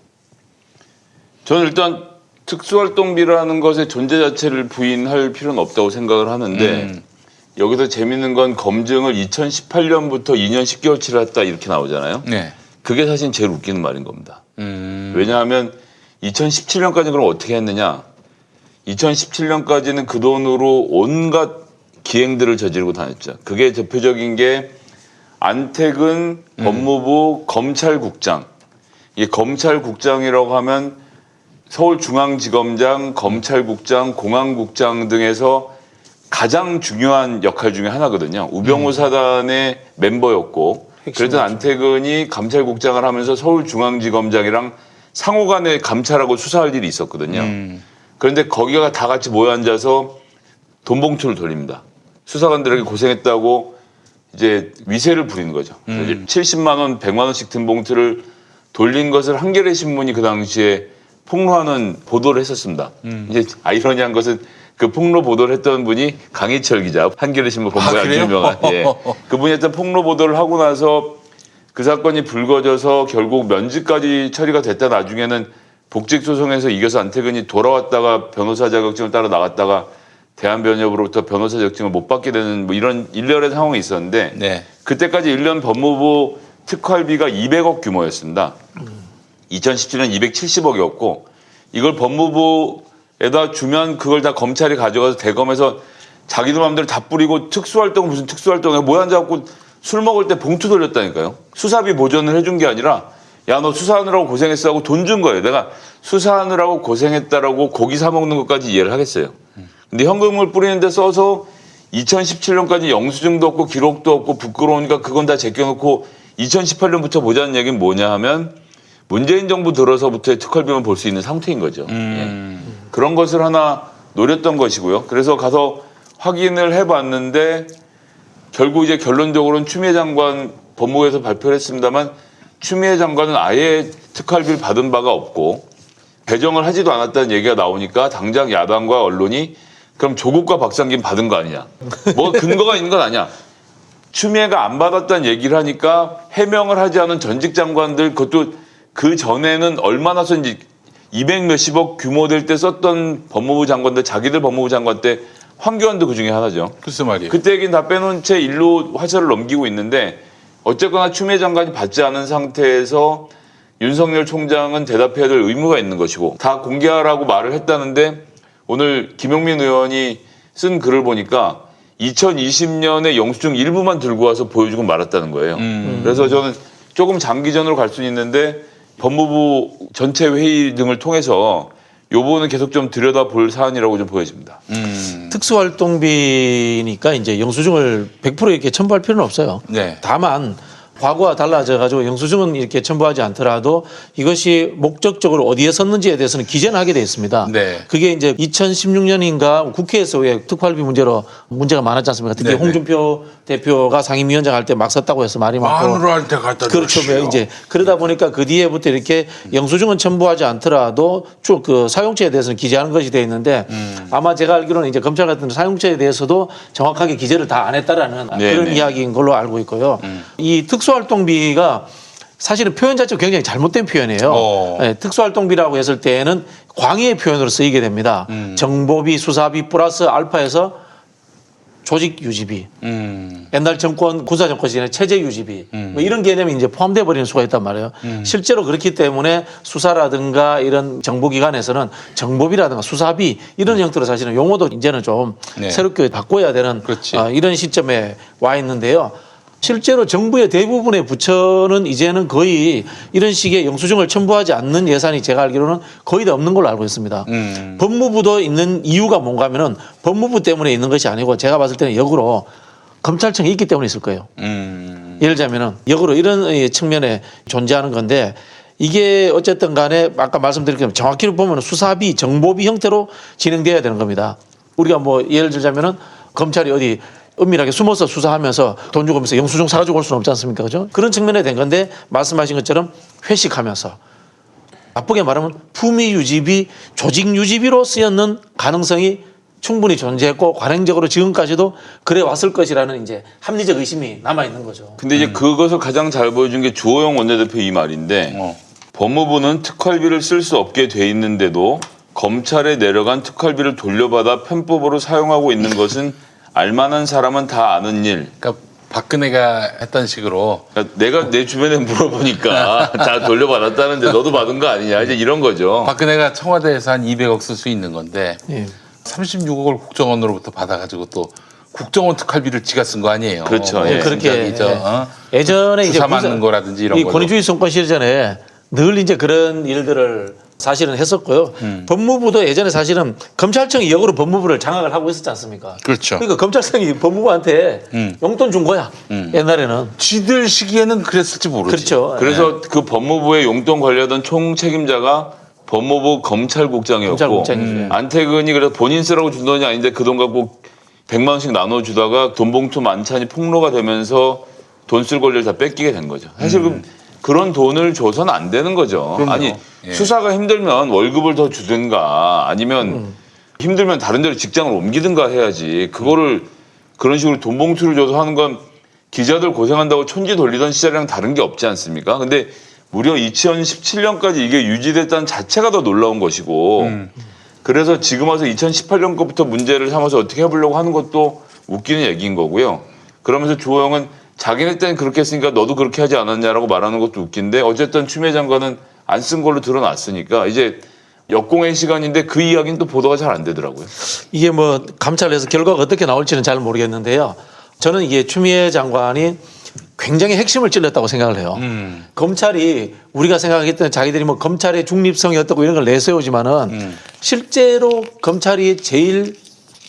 저는 일단 특수활동비라는 것의 존재 자체를 부인할 필요는 없다고 생각을 하는데 여기서 재밌는 건 검증을 2018년부터 2년 10개월치를 했다 이렇게 나오잖아요. 네. 그게 사실 제일 웃기는 말인 겁니다. 왜냐하면 2017년까지 그럼 어떻게 했느냐? 2017년까지는 그 돈으로 온갖 기행들을 저지르고 다녔죠. 그게 대표적인 게 안택은 법무부 검찰국장. 이게 검찰국장이라고 하면 서울중앙지검장, 검찰국장, 공안국장 등에서 가장 중요한 역할 중에 하나거든요. 우병우 사단의 멤버였고 그래도 안택은이 감찰국장을 하면서 서울중앙지검장이랑 상호간에 감찰하고 수사할 일이 있었거든요. 그런데 거기가 다 같이 모여 앉아서 돈봉투를 돌립니다. 수사관들에게 고생했다고 이제 위세를 부리는 거죠. 70만 원, 100만 원씩 든 봉투를 돌린 것을 한겨레 신문이 그 당시에 폭로하는 보도를 했었습니다. 이제 아이러니한 것은 그 폭로 보도를 했던 분이 강희철 기자, 한겨레 신문 본부에 아주 유명한. 예. 그분이 했던 폭로 보도를 하고 나서 그 사건이 불거져서 결국 면직까지 처리가 됐다 나중에는 복직 소송에서 이겨서 안택은이 돌아왔다가 변호사 자격증을 따러 나갔다가 대한변협으로부터 변호사 자격증을 못 받게 되는 뭐 이런 일련의 상황이 있었는데 네. 그때까지 1년 법무부 특활비가 200억 규모였습니다. 2017년 270억이었고 이걸 법무부에다 주면 그걸 다 검찰이 가져가서 대검에서 자기들 마음대로 다 뿌리고 특수활동 무슨 특수활동에 모여 앉아갖고 술 먹을 때 봉투 돌렸다니까요. 수사비 보전을 해준 게 아니라 야 너 수사하느라고 고생했어 하고 돈 준 거예요. 내가 수사하느라고 고생했다라고 고기 사 먹는 것까지 이해를 하겠어요. 근데 현금을 뿌리는데 써서 2017년까지 영수증도 없고 기록도 없고 부끄러우니까 그건 다 제껴놓고 2018년부터 보자는 얘기는 뭐냐 하면 문재인 정부 들어서부터의 특활비만 볼 수 있는 상태인 거죠. 예. 그런 것을 하나 노렸던 것이고요. 그래서 가서 확인을 해봤는데 결국 이제 결론적으로는 추미애 장관 법무부에서 발표를 했습니다만 추미애 장관은 아예 특활비를 받은 바가 없고 배정을 하지도 않았다는 얘기가 나오니까 당장 야당과 언론이 그럼 조국과 박상진 받은 거 아니냐. 뭐 근거가 있는 건 아니야. 추미애가 안 받았다는 얘기를 하니까 해명을 하지 않은 전직 장관들 그것도 그 전에는 얼마나 썼는지 200 몇십억 규모 될 때 썼던 법무부 장관들 자기들 법무부 장관 때 황교안도 그 중에 하나죠. 글쎄 말이에요. 그때 얘기는 다 빼놓은 채 일로 화살을 넘기고 있는데 어쨌거나 추미애 장관이 받지 않은 상태에서 윤석열 총장은 대답해야 될 의무가 있는 것이고 다 공개하라고 말을 했다는데 오늘 김용민 의원이 쓴 글을 보니까 2020년에 영수증 일부만 들고 와서 보여주고 말았다는 거예요. 그래서 저는 조금 장기전으로 갈 수는 있는데 법무부 전체 회의 등을 통해서 요 부분은 계속 좀 들여다볼 사안이라고 좀 보여집니다. 특수활동비니까 이제 영수증을 100% 이렇게 첨부할 필요는 없어요. 네. 다만 과거와 달라져 가지고 영수증은 이렇게 첨부하지 않더라도 이것이 목적적으로 어디에 썼는지에 대해서는 기재는 하게 되어 있습니다. 네. 그게 이제 2016년인가 국회에서 왜 특활비 문제로 문제가 많았지 않습니까? 특히 네, 네. 홍준표 대표가 상임위원장 할 때 막 썼다고 해서 말이 많고. 마누라한테 갖다 그렇죠. 줬어요. 이제 그러다 보니까 그 뒤에부터 이렇게 영수증은 첨부하지 않더라도 쭉 그 사용처에 대해서는 기재하는 것이 되어 있는데 아마 제가 알기로는 이제 검찰 같은 사용처에 대해서도 정확하게 기재를 다 안 했다라는 네, 그런 네. 이야기인 걸로 알고 있고요. 이 특수활동비가 사실은 표현 자체가 굉장히 잘못된 표현이에요. 네, 특수활동비라고 했을 때에는 광의의 표현으로 쓰이게 됩니다. 정보비, 수사비 플러스 알파에서 조직 유지비, 옛날 정권 군사 정권 시절에 체제 유지비 뭐 이런 개념이 이제 포함돼 버리는 수가 있단 말이에요. 실제로 그렇기 때문에 수사라든가 이런 정보기관에서는 정보비라든가 수사비 이런 형태로 사실은 용어도 이제는 좀 네. 새롭게 바꿔야 되는 그렇지. 이런 시점에 와 있는데요. 실제로 정부의 대부분의 부처는 이제는 거의 이런 식의 영수증을 첨부하지 않는 예산이 제가 알기로는 거의 다 없는 걸로 알고 있습니다. 법무부도 있는 이유가 뭔가 하면은 법무부 때문에 있는 것이 아니고 제가 봤을 때는 역으로 검찰청이 있기 때문에 있을 거예요. 예를 들자면은 역으로 이런 측면에 존재하는 건데 이게 어쨌든 간에 아까 말씀드린 것처럼 정확히 보면 수사비, 정보비 형태로 진행돼야 되는 겁니다. 우리가 뭐 예를 들자면은 검찰이 어디 은밀하게 숨어서 수사하면서 돈 주고 하면서 영수증 사가지고 올 수는 없지 않습니까? 그죠? 그런 측면에 된 건데 말씀하신 것처럼 회식하면서 나쁘게 말하면 품위 유지비, 조직 유지비로 쓰였는 가능성이 충분히 존재했고 관행적으로 지금까지도 그래 왔을 것이라는 이제 합리적 의심이 남아 있는 거죠. 근데 이제 그것을 가장 잘 보여준 게 주호영 원내대표 이 말인데 법무부는 특활비를 쓸 수 없게 돼 있는데도 검찰에 내려간 특활비를 돌려받아 편법으로 사용하고 있는 것은 알만한 사람은 다 아는 일. 그러니까 박근혜가 했던 식으로 그러니까 내가 내 주변에 물어보니까 다 돌려받았다는데 너도 받은 거 아니냐 이제 이런 거죠. 박근혜가 청와대에서 한 200억 쓸 수 있는 건데 예. 36억을 국정원으로부터 받아가지고 또 국정원 특활비를 지가 쓴 거 아니에요. 그렇죠. 뭐 예, 그렇게 저, 예전에 이제 주사 맞는 거라든지 이런 이 걸로. 권위주의 정권 시절에 늘 이제 그런 일들을 사실은 했었고요. 법무부도 예전에 사실은 검찰청이 역으로 법무부를 장악을 하고 있었지 않습니까? 그렇죠. 그러니까 검찰청이 법무부한테 용돈 준 거야. 옛날에는. 지들 시기에는 그랬을지 모르지. 그렇죠. 그래서 그 법무부의 용돈 관리하던 총 책임자가 법무부 검찰국장이었고 검찰국장이죠. 안태근이 그래서 본인 쓰라고 준 돈이 아닌데 그 돈 갖고 100만 원씩 나눠주다가 돈 봉투 만찬이 폭로가 되면서 돈 쓸 권리를 다 뺏기게 된 거죠. 사실 그런 돈을 줘서는 안 되는 거죠. 그럼요. 아니 예. 수사가 힘들면 월급을 더 주든가 아니면 힘들면 다른 데로 직장을 옮기든가 해야지. 그거를 그런 식으로 돈 봉투를 줘서 하는 건 기자들 고생한다고 촌지 돌리던 시절이랑 다른 게 없지 않습니까? 근데 무려 2017년까지 이게 유지됐다는 자체가 더 놀라운 것이고 그래서 지금 와서 2018년 거부터 문제를 삼아서 어떻게 해보려고 하는 것도 웃기는 얘기인 거고요. 그러면서 주호영은 자기네 때는 그렇게 했으니까 너도 그렇게 하지 않았냐라고 말하는 것도 웃긴데 어쨌든 추미애 장관은 안 쓴 걸로 드러났으니까 이제 역공의 시간인데 그 이야기는 또 보도가 잘 안 되더라고요. 이게 뭐 감찰에서 결과가 어떻게 나올지는 잘 모르겠는데요. 저는 이게 추미애 장관이 굉장히 핵심을 찔렀다고 생각을 해요. 검찰이 우리가 생각했던 자기들이 뭐 검찰의 중립성이 어떻고 이런 걸 내세우지만은 실제로 검찰이 제일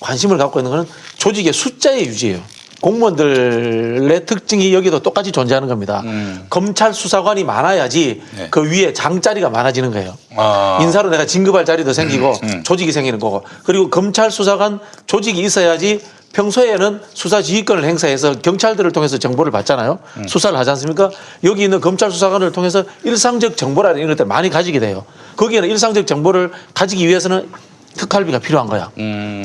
관심을 갖고 있는 거는 조직의 숫자의 유지예요. 공무원들의 특징이 여기도 똑같이 존재하는 겁니다. 검찰 수사관이 많아야지 네. 그 위에 장자리가 많아지는 거예요. 아. 인사로 내가 진급할 자리도 생기고 조직이 생기는 거고 그리고 검찰 수사관 조직이 있어야지 평소에는 수사 지휘권을 행사해서 경찰들을 통해서 정보를 받잖아요. 수사를 하지 않습니까? 여기 있는 검찰 수사관을 통해서 일상적 정보라는 이런 것들 많이 가지게 돼요. 거기에는 일상적 정보를 가지기 위해서는 특활비가 필요한 거야.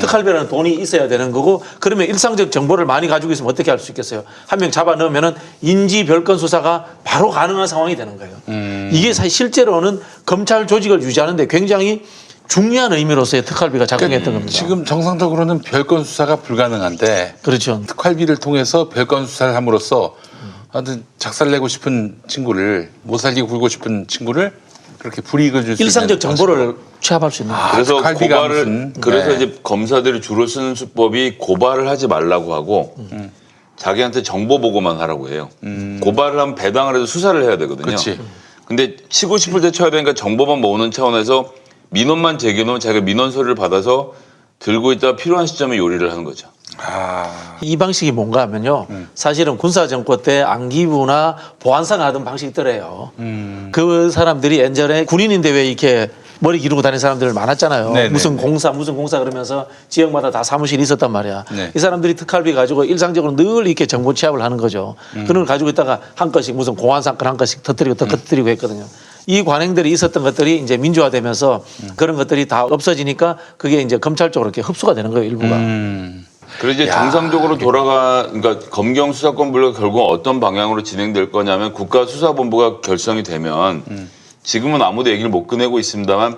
특활비라는 돈이 있어야 되는 거고 그러면 일상적 정보를 많이 가지고 있으면 어떻게 할 수 있겠어요? 한 명 잡아 넣으면은 인지 별건 수사가 바로 가능한 상황이 되는 거예요. 이게 사실 실제로는 검찰 조직을 유지하는데 굉장히 중요한 의미로서의 특활비가 작용했던 겁니다. 지금 정상적으로는 별건 수사가 불가능한데 그렇죠. 특활비를 통해서 별건 수사를 함으로써 아무튼 작살내고 싶은 친구를 못 살리고 굴고 싶은 친구를 그렇게 불이익을 줄 수 있는 일상적 정보를 취합할 수 있는 거예요. 그래서 특활비가 고발을 무슨, 그래서 네. 이제 검사들이 주로 쓰는 수법이 고발을 하지 말라고 하고 자기한테 정보 보고만 하라고 해요. 고발을 하면 배당을 해서 수사를 해야 되거든요. 그렇지. 근데 치고 싶을 때 쳐야 되니까 정보만 모으는 차원에서 민원만 제기해놓으면 자기가 민원 서류를 받아서 들고 있다가 필요한 시점에 요리를 하는 거죠. 이 방식이 뭔가 하면요. 사실은 군사정권 때 안기부나 보안사가 하던 방식이더래요. 그 사람들이 예전에 군인인데 왜 이렇게 머리 기르고 다니는 사람들 많았잖아요. 네네. 무슨 공사 그러면서 지역마다 다 사무실이 있었단 말이야. 네. 이 사람들이 특활비 가지고 일상적으로 늘 이렇게 정보 취합을 하는 거죠. 그런 걸 가지고 있다가 한 건씩 무슨 공안 사건 한 건씩 터뜨리고 터뜨리고 했거든요. 이 관행들이 있었던 것들이 이제 민주화되면서 그런 것들이 다 없어지니까 그게 이제 검찰 쪽으로 이렇게 흡수가 되는 거예요, 일부가. 그래서 이제 정상적으로 그러니까 검경 수사권 분류가 결국 어떤 방향으로 진행될 거냐면 국가수사본부가 결성이 되면 지금은 아무도 얘기를 못 꺼내고 있습니다만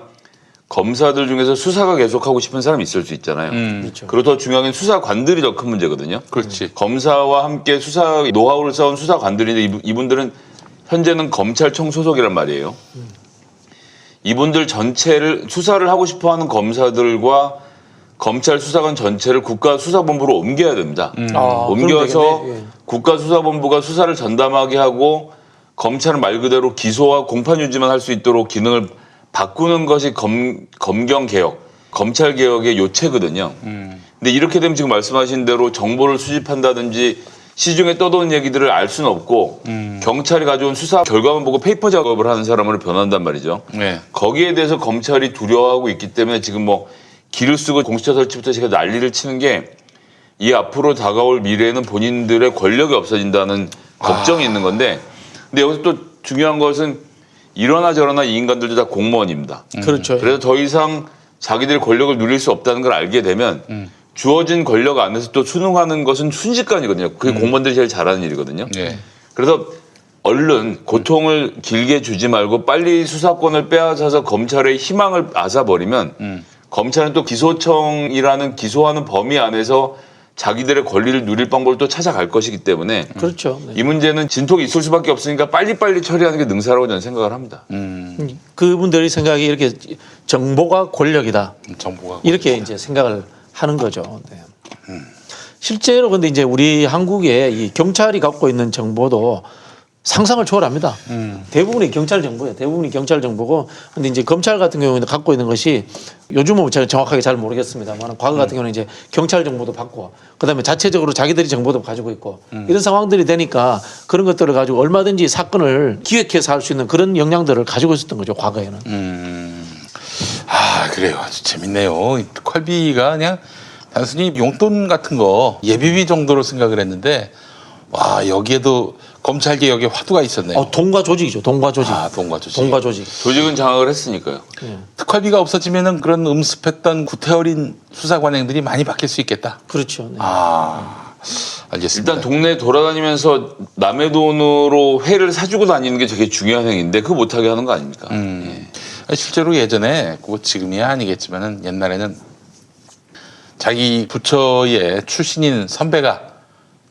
검사들 중에서 수사가 계속 하고 싶은 사람이 있을 수 있잖아요. 그렇죠. 그리고 더 중요한 건 수사관들이 더 큰 문제거든요. 그렇지. 검사와 함께 수사 노하우를 쌓은 수사관들인데 이분들은 현재는 검찰청 소속이란 말이에요. 이분들 전체를 수사를 하고 싶어하는 검사들과 검찰 수사관 전체를 국가수사본부로 옮겨야 됩니다. 옮겨서 그럼 되겠네. 예. 국가수사본부가 수사를 전담하게 하고 검찰은 말 그대로 기소와 공판 유지만 할 수 있도록 기능을 바꾸는 것이 검경개혁, 검찰개혁의 요체거든요. 근데 이렇게 되면 지금 말씀하신 대로 정보를 수집한다든지 시중에 떠도는 얘기들을 알 수는 없고 경찰이 가져온 수사 결과만 보고 페이퍼 작업을 하는 사람으로 변한단 말이죠. 네. 거기에 대해서 검찰이 두려워하고 있기 때문에 지금 뭐 기를 쓰고 공수처 설치부터 제가 난리를 치는 게 이 앞으로 다가올 미래에는 본인들의 권력이 없어진다는 걱정이 있는 건데 근데 여기서 또 중요한 것은 이러나 저러나 이 인간들도 다 공무원입니다. 그렇죠. 그래서 더 이상 자기들의 권력을 누릴 수 없다는 걸 알게 되면 주어진 권력 안에서 또 순응하는 것은 순식간이거든요. 그게 공무원들이 제일 잘하는 일이거든요. 네. 그래서 얼른 고통을 길게 주지 말고 빨리 수사권을 빼앗아서 검찰의 희망을 앗아버리면 검찰은 또 기소청이라는 기소하는 범위 안에서 자기들의 권리를 누릴 방법을 또 찾아갈 것이기 때문에 그렇죠. 네. 이 문제는 진통이 있을 수밖에 없으니까 빨리빨리 처리하는 게 능사라고 저는 생각을 합니다. 그분들의 생각이 이렇게 정보가 권력이다. 정보가 이렇게 이제 생각을 하는 거죠. 네. 실제로 근데 이제 우리 한국의 이 경찰이 갖고 있는 정보도 상상을 초월합니다. 대부분이 경찰 정보예요. 대부분이 경찰 정보고, 근데 이제 검찰 같은 경우는 갖고 있는 것이 요즘은 제가 정확하게 잘 모르겠습니다만 과거 같은 경우는 이제 경찰 정보도 받고, 그다음에 자체적으로 자기들이 정보도 가지고 있고 이런 상황들이 되니까 그런 것들을 가지고 얼마든지 사건을 기획해서 할 수 있는 그런 역량들을 가지고 있었던 거죠. 과거에는. 아 그래요. 아주 재밌네요. 이 컬비가 그냥 단순히 용돈 같은 거 예비비 정도로 생각을 했는데 와 여기에도 검찰 개혁의 화두가 있었네요. 동과 조직이죠. 동과 조직. 아 동과 조직. 동과 조직. 조직은 장악을 했으니까요. 특활비가 없어지면은 그런 음습했던 구태어린 수사 관행들이 많이 바뀔 수 있겠다. 그렇죠. 네. 아 알겠습니다. 일단 동네 돌아다니면서 남의 돈으로 회를 사주고 다니는 게 되게 중요한 행위인데 그거 못하게 하는 거 아닙니까? 실제로 예전에 그 지금이야 아니겠지만은 옛날에는 자기 부처의 출신인 선배가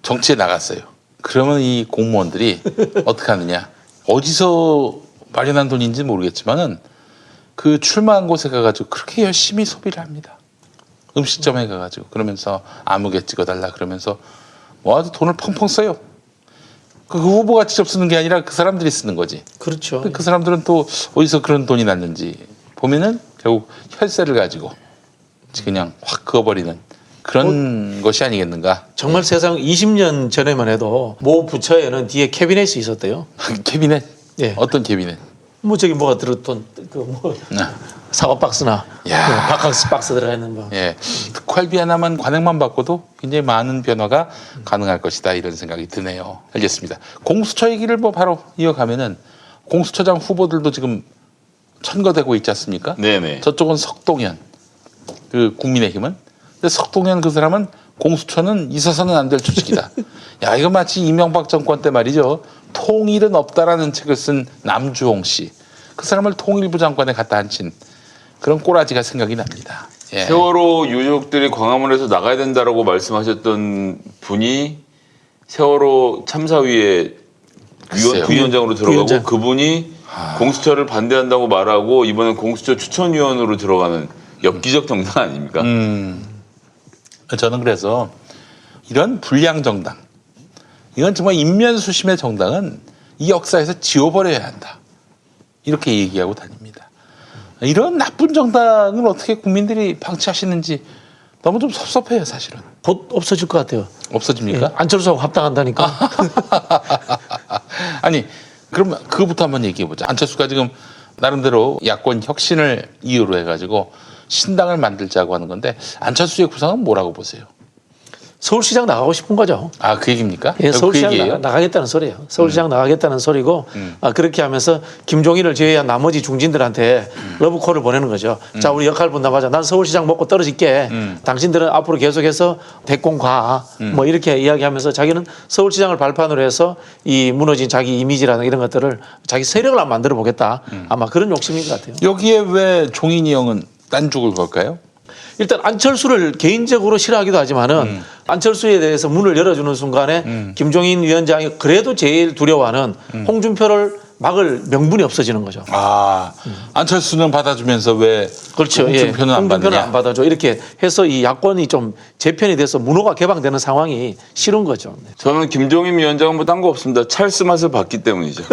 정치에 나갔어요. 그러면 이 공무원들이 어떻게 하느냐? 어디서 마련한 돈인지 모르겠지만은 그 출마한 곳에 가가지고 그렇게 열심히 소비를 합니다. 음식점에 가가지고 그러면서 아무개 찍어달라 그러면서 뭐 아주 돈을 펑펑 써요. 그 후보가 직접 쓰는 게 아니라 그 사람들이 쓰는 거지. 그렇죠. 근데 그 사람들은 또 어디서 그런 돈이 났는지 보면은 결국 혈세를 가지고 그냥 확 그어버리는 그런 것이 아니겠는가. 정말 세상 20년 전에만 해도 모 부처에는 뒤에 캐비넷이 있었대요. 캐비넷? 예. 어떤 캐비넷? 뭐 저기 뭐가 들었던 그뭐 사과 박스나 야. 바캉스 박스 들어가 있는 거. 예, 특활비 하나만 관행만 바꿔도 굉장히 많은 변화가 가능할 것이다 이런 생각이 드네요. 알겠습니다. 공수처 얘기를 뭐 바로 이어가면은 공수처장 후보들도 지금 천거되고 있지 않습니까? 네네. 저쪽은 석동현, 그 국민의힘은. 근데 석동현 그 사람은 공수처는 있어서는 안 될 조직이다. 야 이거 마치 이명박 정권 때 말이죠. 통일은 없다라는 책을 쓴 남주홍 씨. 그 사람을 통일부 장관에 갖다 앉힌 그런 꼬라지가 생각이 납니다. 예. 세월호 유족들이 광화문에서 나가야 된다라고 말씀하셨던 분이 세월호 참사위에 글쎄요. 부위원장으로 들어가고 부위원장. 그분이 공수처를 반대한다고 말하고 이번엔 공수처 추천위원으로 들어가는 엽기적 정당 아닙니까? 저는 그래서 이런 불량 정당, 이건 정말 인면수심의 정당은 이 역사에서 지워버려야 한다. 이렇게 얘기하고 다닙니다. 이런 나쁜 정당을 어떻게 국민들이 방치하시는지 너무 좀 섭섭해요, 사실은. 곧 없어질 것 같아요. 없어집니까? 예, 안철수하고 합당한다니까. 아니, 그럼 그거부터 한번 얘기해보자. 안철수가 지금 나름대로 야권 혁신을 이유로 해가지고 신당을 만들자고 하는 건데 안철수의 구상은 뭐라고 보세요? 서울시장 나가고 싶은 거죠. 아, 그 얘기입니까? 예, 그 서울시장 얘기예요? 나가겠다는 소리예요. 서울시장 나가겠다는 소리고 그렇게 하면서 김종인을 제외한 나머지 중진들한테 러브콜을 보내는 거죠. 자, 우리 역할 분담하자. 난 서울시장 먹고 떨어질게. 당신들은 앞으로 계속해서 대권 가. 뭐 이렇게 이야기하면서 자기는 서울시장을 발판으로 해서 이 무너진 자기 이미지라는 이런 것들을 자기 세력을 한번 만들어 보겠다. 아마 그런 욕심인 것 같아요. 여기에 왜 종인이 형은 딴 죽을 걸까요? 일단 안철수를 개인적으로 싫어하기도 하지만은 안철수에 대해서 문을 열어주는 순간에 김종인 위원장이 그래도 제일 두려워하는 홍준표를 막을 명분이 없어지는 거죠. 아, 안철수는 받아주면서 왜 그렇죠. 홍준표는 안 홍준표는 받느냐? 안 받아줘. 이렇게 해서 이 야권이 좀 재편이 돼서 문호가 개방되는 상황이 싫은 거죠. 저는 김종인 위원장은 뭐 딴 거 없습니다. 찰스 맛을 봤기 때문이죠.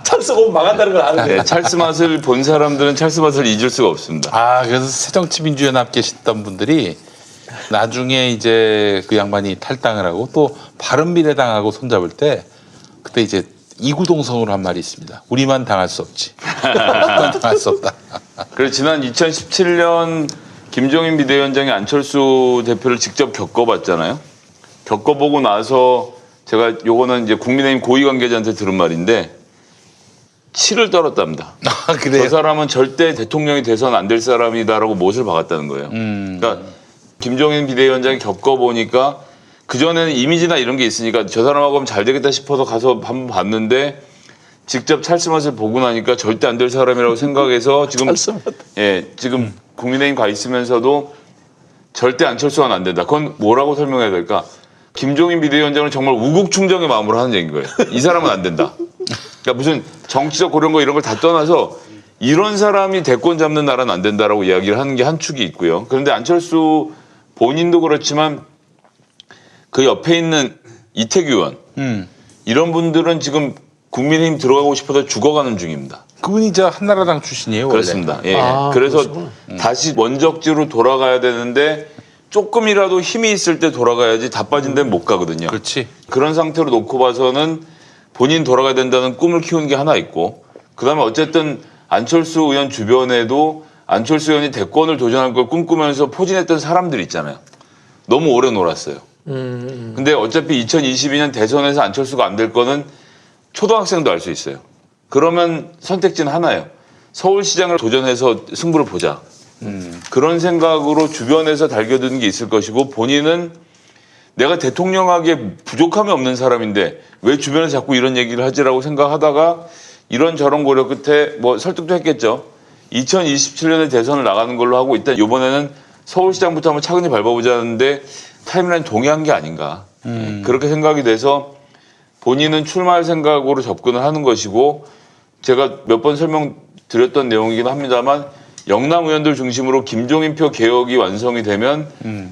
찰스 오면 망한다는 걸 아는 거예요. 네, 찰스 맛을 본 사람들은 찰스 맛을 잊을 수가 없습니다. 아, 그래서 새정치민주연합 계셨던 분들이 나중에 이제 그 양반이 탈당을 하고 또 바른미래당하고 손잡을 때 그때 이제 이구동성으로 한 말이 있습니다. 우리만 당할 수 없지. 우리만 당할 수 없다. 그래서 지난 2017년 김종인 비대위원장이 안철수 대표를 직접 겪어봤잖아요. 겪어보고 나서 제가 요거는 이제 국민의힘 고위 관계자한테 들은 말인데 치를 떨었답니다. 아, 그래요? 저 사람은 절대 대통령이 돼서는 안 될 사람이다라고 못을 박았다는 거예요. 그러니까 김종인 비대위원장이 겪어보니까 그전에는 이미지나 이런 게 있으니까 저 사람하고 하면 잘 되겠다 싶어서 가서 한번 봤는데 직접 찰스 맛을 보고 나니까 절대 안 될 사람이라고 생각해서 지금 지금 국민의힘 가 있으면서도 절대 안철수는 안 된다. 그건 뭐라고 설명해야 될까? 김종인 비대위원장은 정말 우국충정의 마음으로 하는 얘기인 거예요. 이 사람은 안 된다. 그러니까 무슨 정치적 고려인 거 이런 걸 다 떠나서 이런 사람이 대권 잡는 나라는 안 된다라고 이야기를 하는 게 한 축이 있고요. 그런데 안철수 본인도 그렇지만 그 옆에 있는 이태규 의원 이런 분들은 지금 국민의힘 들어가고 싶어서 죽어가는 중입니다. 그분이 저 한나라당 출신이에요, 원래. 그렇습니다. 예. 아, 그래서 그러시구나. 다시 원적지로 돌아가야 되는데 조금이라도 힘이 있을 때 돌아가야지 다 빠진 데는 못 가거든요. 그렇지. 그런 상태로 놓고 봐서는 본인 돌아가야 된다는 꿈을 키우는 게 하나 있고 그다음에 어쨌든 안철수 의원 주변에도 안철수 의원이 대권을 도전할 걸 꿈꾸면서 포진했던 사람들 있잖아요. 너무 오래 놀았어요. 근데 어차피 2022년 대선에서 안철수가 안 될 거는 초등학생도 알 수 있어요. 그러면 선택지는 하나예요. 서울시장을 도전해서 승부를 보자. 그런 생각으로 주변에서 달겨드는 게 있을 것이고 본인은 내가 대통령하기에 부족함이 없는 사람인데 왜 주변에서 자꾸 이런 얘기를 하지라고 생각하다가 이런저런 고려 끝에 뭐 설득도 했겠죠. 2027년에 대선을 나가는 걸로 하고 일단 이번에는 서울시장부터 한번 차근히 밟아보자는데 타임라인 동의한 게 아닌가. 그렇게 생각이 돼서 본인은 출마할 생각으로 접근을 하는 것이고 제가 몇 번 설명드렸던 내용이긴 합니다만 영남 의원들 중심으로 김종인표 개혁이 완성이 되면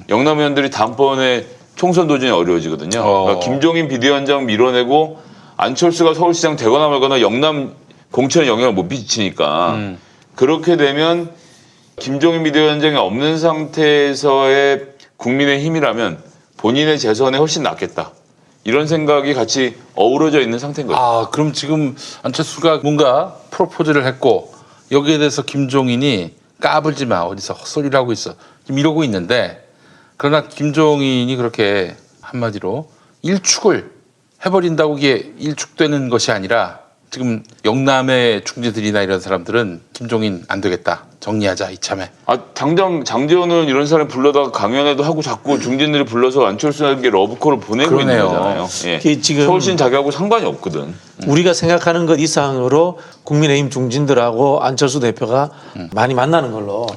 영남 의원들이 다음번에 총선 도전이 어려워지거든요. 그러니까 김종인 비대위원장 밀어내고 안철수가 서울시장 되거나 말거나 영남 공천에 영향을 못 미치니까 그렇게 되면 김종인 비대위원장이 없는 상태에서의 국민의힘이라면 본인의 재선에 훨씬 낫겠다. 이런 생각이 같이 어우러져 있는 상태인 거죠. 아, 그럼 지금 안철수가 뭔가 프로포즈를 했고 여기에 대해서 김종인이 까불지 마. 어디서 헛소리를 하고 있어. 지금 이러고 있는데 그러나 김종인이 그렇게 한마디로 일축을 해버린다고 이게 일축되는 것이 아니라 지금 영남의 중지들이나 이런 사람들은 김종인 안 되겠다. 정리하자 이참에. 당장 장제원 의원 이런 사람 불러다가 강연회도 하고 자꾸 중진들이 불러서 안철수에게 러브콜을 보내고 그러네요. 있는 거잖아요. 예. 그 지금 서울시는 자기하고 상관이 없거든. 우리가 생각하는 것 이상으로 국민의힘 중진들하고 안철수 대표가 많이 만나는 걸로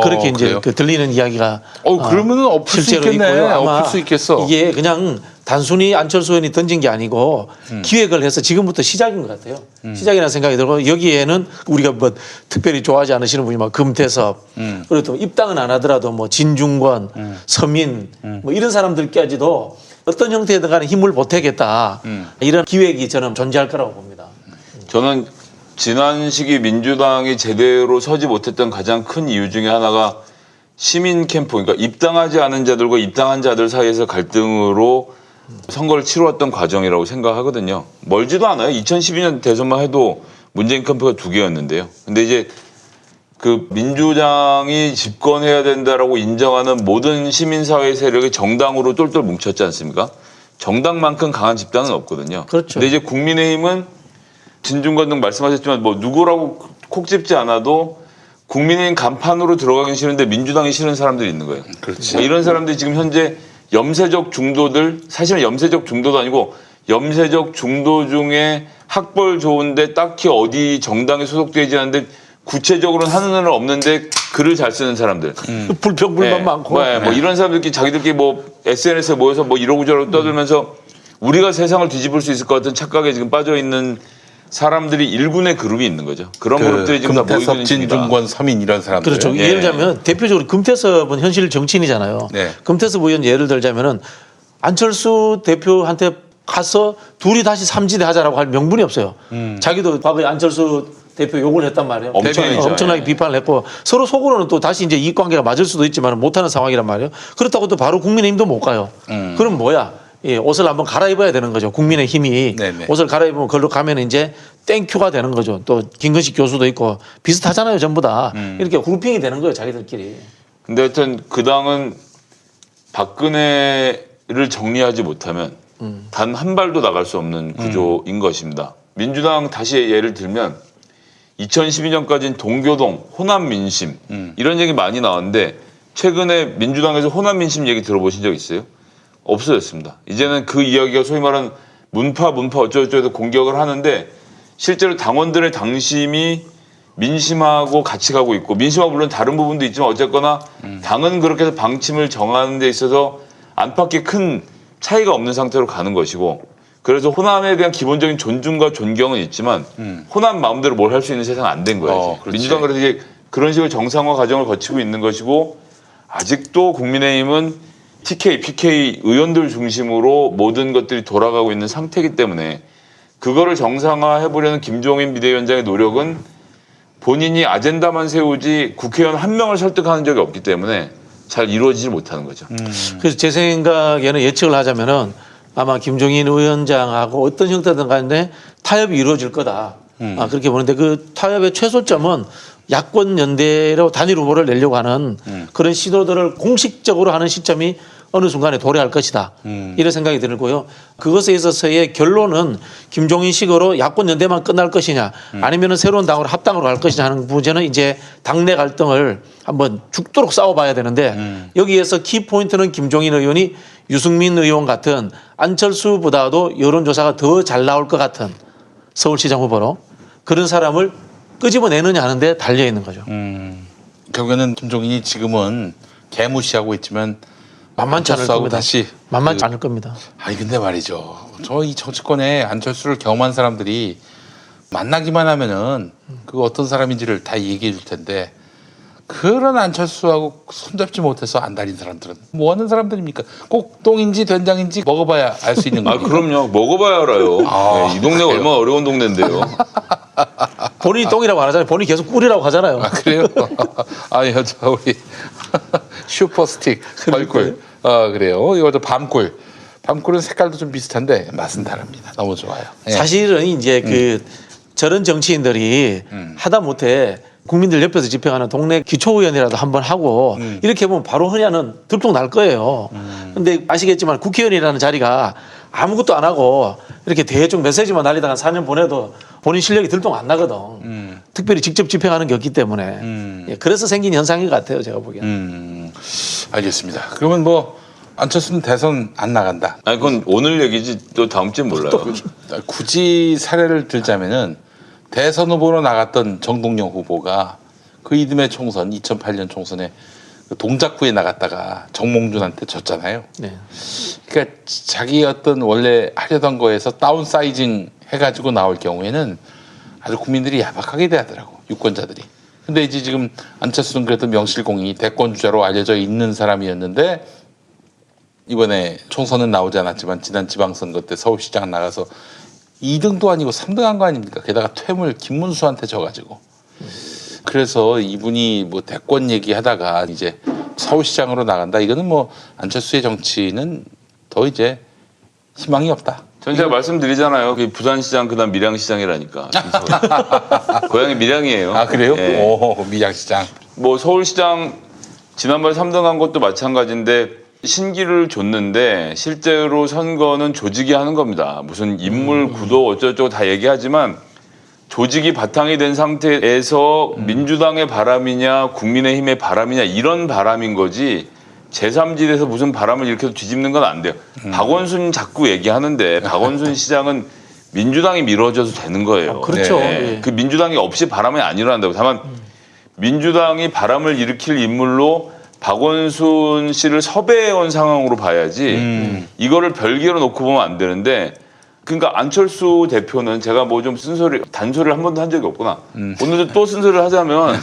그렇게 이제 그래요? 그 들리는 이야기가 그러면은 엎을 수 실제로 있겠네. 있고요. 아마 엎을 수 있겠어. 이게 그냥 단순히 안철수 의원이 던진 게 아니고 기획을 해서 지금부터 시작인 것 같아요. 시작이라는 생각이 들고 여기에는 우리가 뭐 특별히 좋아하지 않으시는 분이 막 금태섭 그리고 또 입당은 안 하더라도 뭐 진중권, 서민 뭐 이런 사람들까지도 어떤 형태든 간에 힘을 보태겠다. 이런 기획이 저는 존재할 거라고 봅니다. 저는 지난 시기 민주당이 제대로 서지 못했던 가장 큰 이유 중에 하나가 시민 캠프, 그러니까 입당하지 않은 자들과 입당한 자들 사이에서 갈등으로 선거를 치러왔던 과정이라고 생각하거든요. 멀지도 않아요. 2012년 대선만 해도 문재인 캠프가 2개였는데요. 근데 이제 그 민주당이 집권해야 된다라고 인정하는 모든 시민사회 세력이 정당으로 똘똘 뭉쳤지 않습니까? 정당만큼 강한 집단은 없거든요. 그렇죠. 근데 이제 국민의힘은 진중권 등 말씀하셨지만 뭐 누구라고 콕 집지 않아도 국민의힘 간판으로 들어가긴 싫은데 민주당이 싫은 사람들이 있는 거예요. 그렇지. 그러니까 이런 사람들이 지금 현재 염세적 중도들, 사실은 염세적 중도도 아니고 염세적 중도 중에 학벌 좋은데 딱히 어디 정당에 소속되지 않는데 구체적으로는 하는 일은 없는데 글을 잘 쓰는 사람들. 불평 불만 많고. 뭐 이런 사람들끼리 자기들끼리 뭐 SNS에 모여서 뭐 이러고 저러고 떠들면서 우리가 세상을 뒤집을 수 있을 것 같은 착각에 지금 빠져 있는 사람들이 일군의 그룹이 있는 거죠. 그런 그룹들이 지금 다 모이고 있는 금태섭, 중이다. 진중권, 서민 이런 사람들. 그렇죠. 예. 예를 들자면 대표적으로 금태섭은 현실 정치인이잖아요. 네. 금태섭 의원 예를 들자면은 안철수 대표한테 가서 둘이 다시 삼지대 하자라고 할 명분이 없어요. 자기도 과거에 안철수 대표 욕을 했단 말이에요. 엄청나게 엄청나게 비판을 했고 서로 속으로는 또 다시 이제 이익관계가 맞을 수도 있지만 못하는 상황이란 말이에요. 그렇다고 또 바로 국민의힘도 못 가요. 그럼 뭐야? 예, 옷을 한번 갈아입어야 되는 거죠. 국민의힘이 네네. 옷을 갈아입으면 그걸로 가면 이제 땡큐가 되는 거죠. 또 김건식 교수도 있고 비슷하잖아요. 전부 다. 이렇게 그룹핑이 되는 거예요. 자기들끼리. 근데 하여튼 그 당은 박근혜를 정리하지 못하면 단 한 발도 나갈 수 없는 구조인 것입니다. 민주당 다시 예를 들면 2012년까지는 동교동, 호남 민심 이런 얘기 많이 나왔는데 최근에 민주당에서 호남 민심 얘기 들어보신 적 있어요? 없어졌습니다. 이제는 그 이야기가 소위 말하는 문파 어쩌고저쩌고 공격을 하는데 실제로 당원들의 당심이 민심하고 같이 가고 있고 민심하고 물론 다른 부분도 있지만 어쨌거나 당은 그렇게 해서 방침을 정하는 데 있어서 안팎의 큰 차이가 없는 상태로 가는 것이고 그래서 호남에 대한 기본적인 존중과 존경은 있지만 호남 마음대로 뭘 할 수 있는 세상은 안 된 거예요. 그렇지. 민주당은 그래서 이제 그런 식으로 정상화 과정을 거치고 있는 것이고 아직도 국민의힘은 TK, PK 의원들 중심으로 모든 것들이 돌아가고 있는 상태이기 때문에 그거를 정상화해보려는 김종인 비대위원장의 노력은 본인이 아젠다만 세우지 국회의원 한 명을 설득하는 적이 없기 때문에 잘 이루어지지 못하는 거죠. 그래서 제 생각에는 예측을 하자면은 아마 김종인 위원장하고 어떤 형태든 간에 타협이 이루어질 거다. 그렇게 보는데 그 타협의 최소점은 야권 연대로 단일 후보를 내려고 하는 그런 시도들을 공식적으로 하는 시점이 어느 순간에 도래할 것이다. 이런 생각이 들고요. 그것에 있어서의 결론은 김종인식으로 야권 연대만 끝날 것이냐 아니면 새로운 당으로 합당으로 갈 것이냐 하는 문제는 이제 당내 갈등을 한번 죽도록 싸워봐야 되는데 여기에서 키포인트는 김종인 의원이 유승민 의원 같은 안철수보다도 여론조사가 더 잘 나올 것 같은 서울시장 후보로 그런 사람을 끄집어내느냐 하는데 달려있는 거죠. 결국에는 김종인이 지금은 개무시하고 있지만 만만치 않을 안철수하고 겁니다. 다시 만만치 않을 겁니다. 아니 근데 말이죠. 저 이 정치권에 안철수를 경험한 사람들이 만나기만 하면은 그 어떤 사람인지를 다 얘기해 줄 텐데 그런 안철수하고 손잡지 못해서 안 다닌 사람들은 뭐 하는 사람들입니까? 꼭 똥인지 된장인지 먹어봐야 알 수 있는 아 거예요. 그럼요. 먹어봐야 알아요. 네, 이 동네가 얼마나 어려운 동네인데요. 본인이 똥이라고 안 하잖아요. 본인이 계속 꿀이라고 하잖아요. 아, 그래요? 아니, 저 우리 슈퍼스틱 벌꿀. 그래요. 이것도 밤꿀. 밤꿀은 색깔도 좀 비슷한데 맛은 다릅니다. 너무 좋아요. 예. 사실은 이제 그 저런 정치인들이 하다 못해 국민들 옆에서 집행하는 동네 기초의원이라도 한번 하고 이렇게 보면 바로 그냥은 들통 날 거예요. 근데 아시겠지만 국회의원이라는 자리가 아무것도 안 하고 이렇게 대충 메시지만 날리다가 4년 보내도 본인 실력이 들통 안 나거든. 특별히 직접 집행하는 게 없기 때문에. 예, 그래서 생긴 현상인 것 같아요. 제가 보기에는. 알겠습니다. 그러면 뭐 안철수는 대선 안 나간다. 아니 그건 오늘 얘기지 또 다음 주엔 몰라요. 굳이 사례를 들자면은 대선 후보로 나갔던 정동영 후보가 그 이듬해 총선 2008년 총선에 그 동작구에 나갔다가 정몽준한테 졌잖아요. 네. 그러니까 자기 어떤 원래 하려던 거에서 다운 사이징 해가지고 나올 경우에는 아주 국민들이 야박하게 대하더라고 유권자들이. 근데 이제 지금 안철수는 그래도 명실공히 대권 주자로 알려져 있는 사람이었는데 이번에 총선은 나오지 않았지만 지난 지방선거 때 서울시장 나가서 2등도 아니고 3등한 거 아닙니까? 게다가 퇴물 김문수한테 져가지고. 그래서 이분이 뭐 대권 얘기하다가 이제 서울시장으로 나간다. 이거는 뭐 안철수의 정치는 더 이제 희망이 없다. 전 제가 말씀드리잖아요. 그 부산시장 그다음 밀양시장이라니까. 고향이 밀양이에요. 아 그래요? 예. 오 밀양시장. 뭐 서울시장 지난번에 3등한 것도 마찬가지인데 신기를 줬는데 실제로 선거는 조직이 하는 겁니다. 무슨 인물 구도 어쩌고저쩌고 다 얘기하지만 조직이 바탕이 된 상태에서 민주당의 바람이냐 국민의힘의 바람이냐 이런 바람인 거지 제3지대에서 무슨 바람을 일으켜서 뒤집는 건 안 돼요. 박원순 자꾸 얘기하는데 박원순 시장은 민주당이 밀어줘도 되는 거예요. 그렇죠. 네. 예. 그 민주당이 없이 바람이 안 일어난다고. 다만 민주당이 바람을 일으킬 인물로 박원순 씨를 섭외해온 상황으로 봐야지 이거를 별개로 놓고 보면 안 되는데 그러니까 안철수 대표는 제가 뭐 좀 단소리를 한 번도 한 적이 없구나. 오늘도 또 쓴소리를 하자면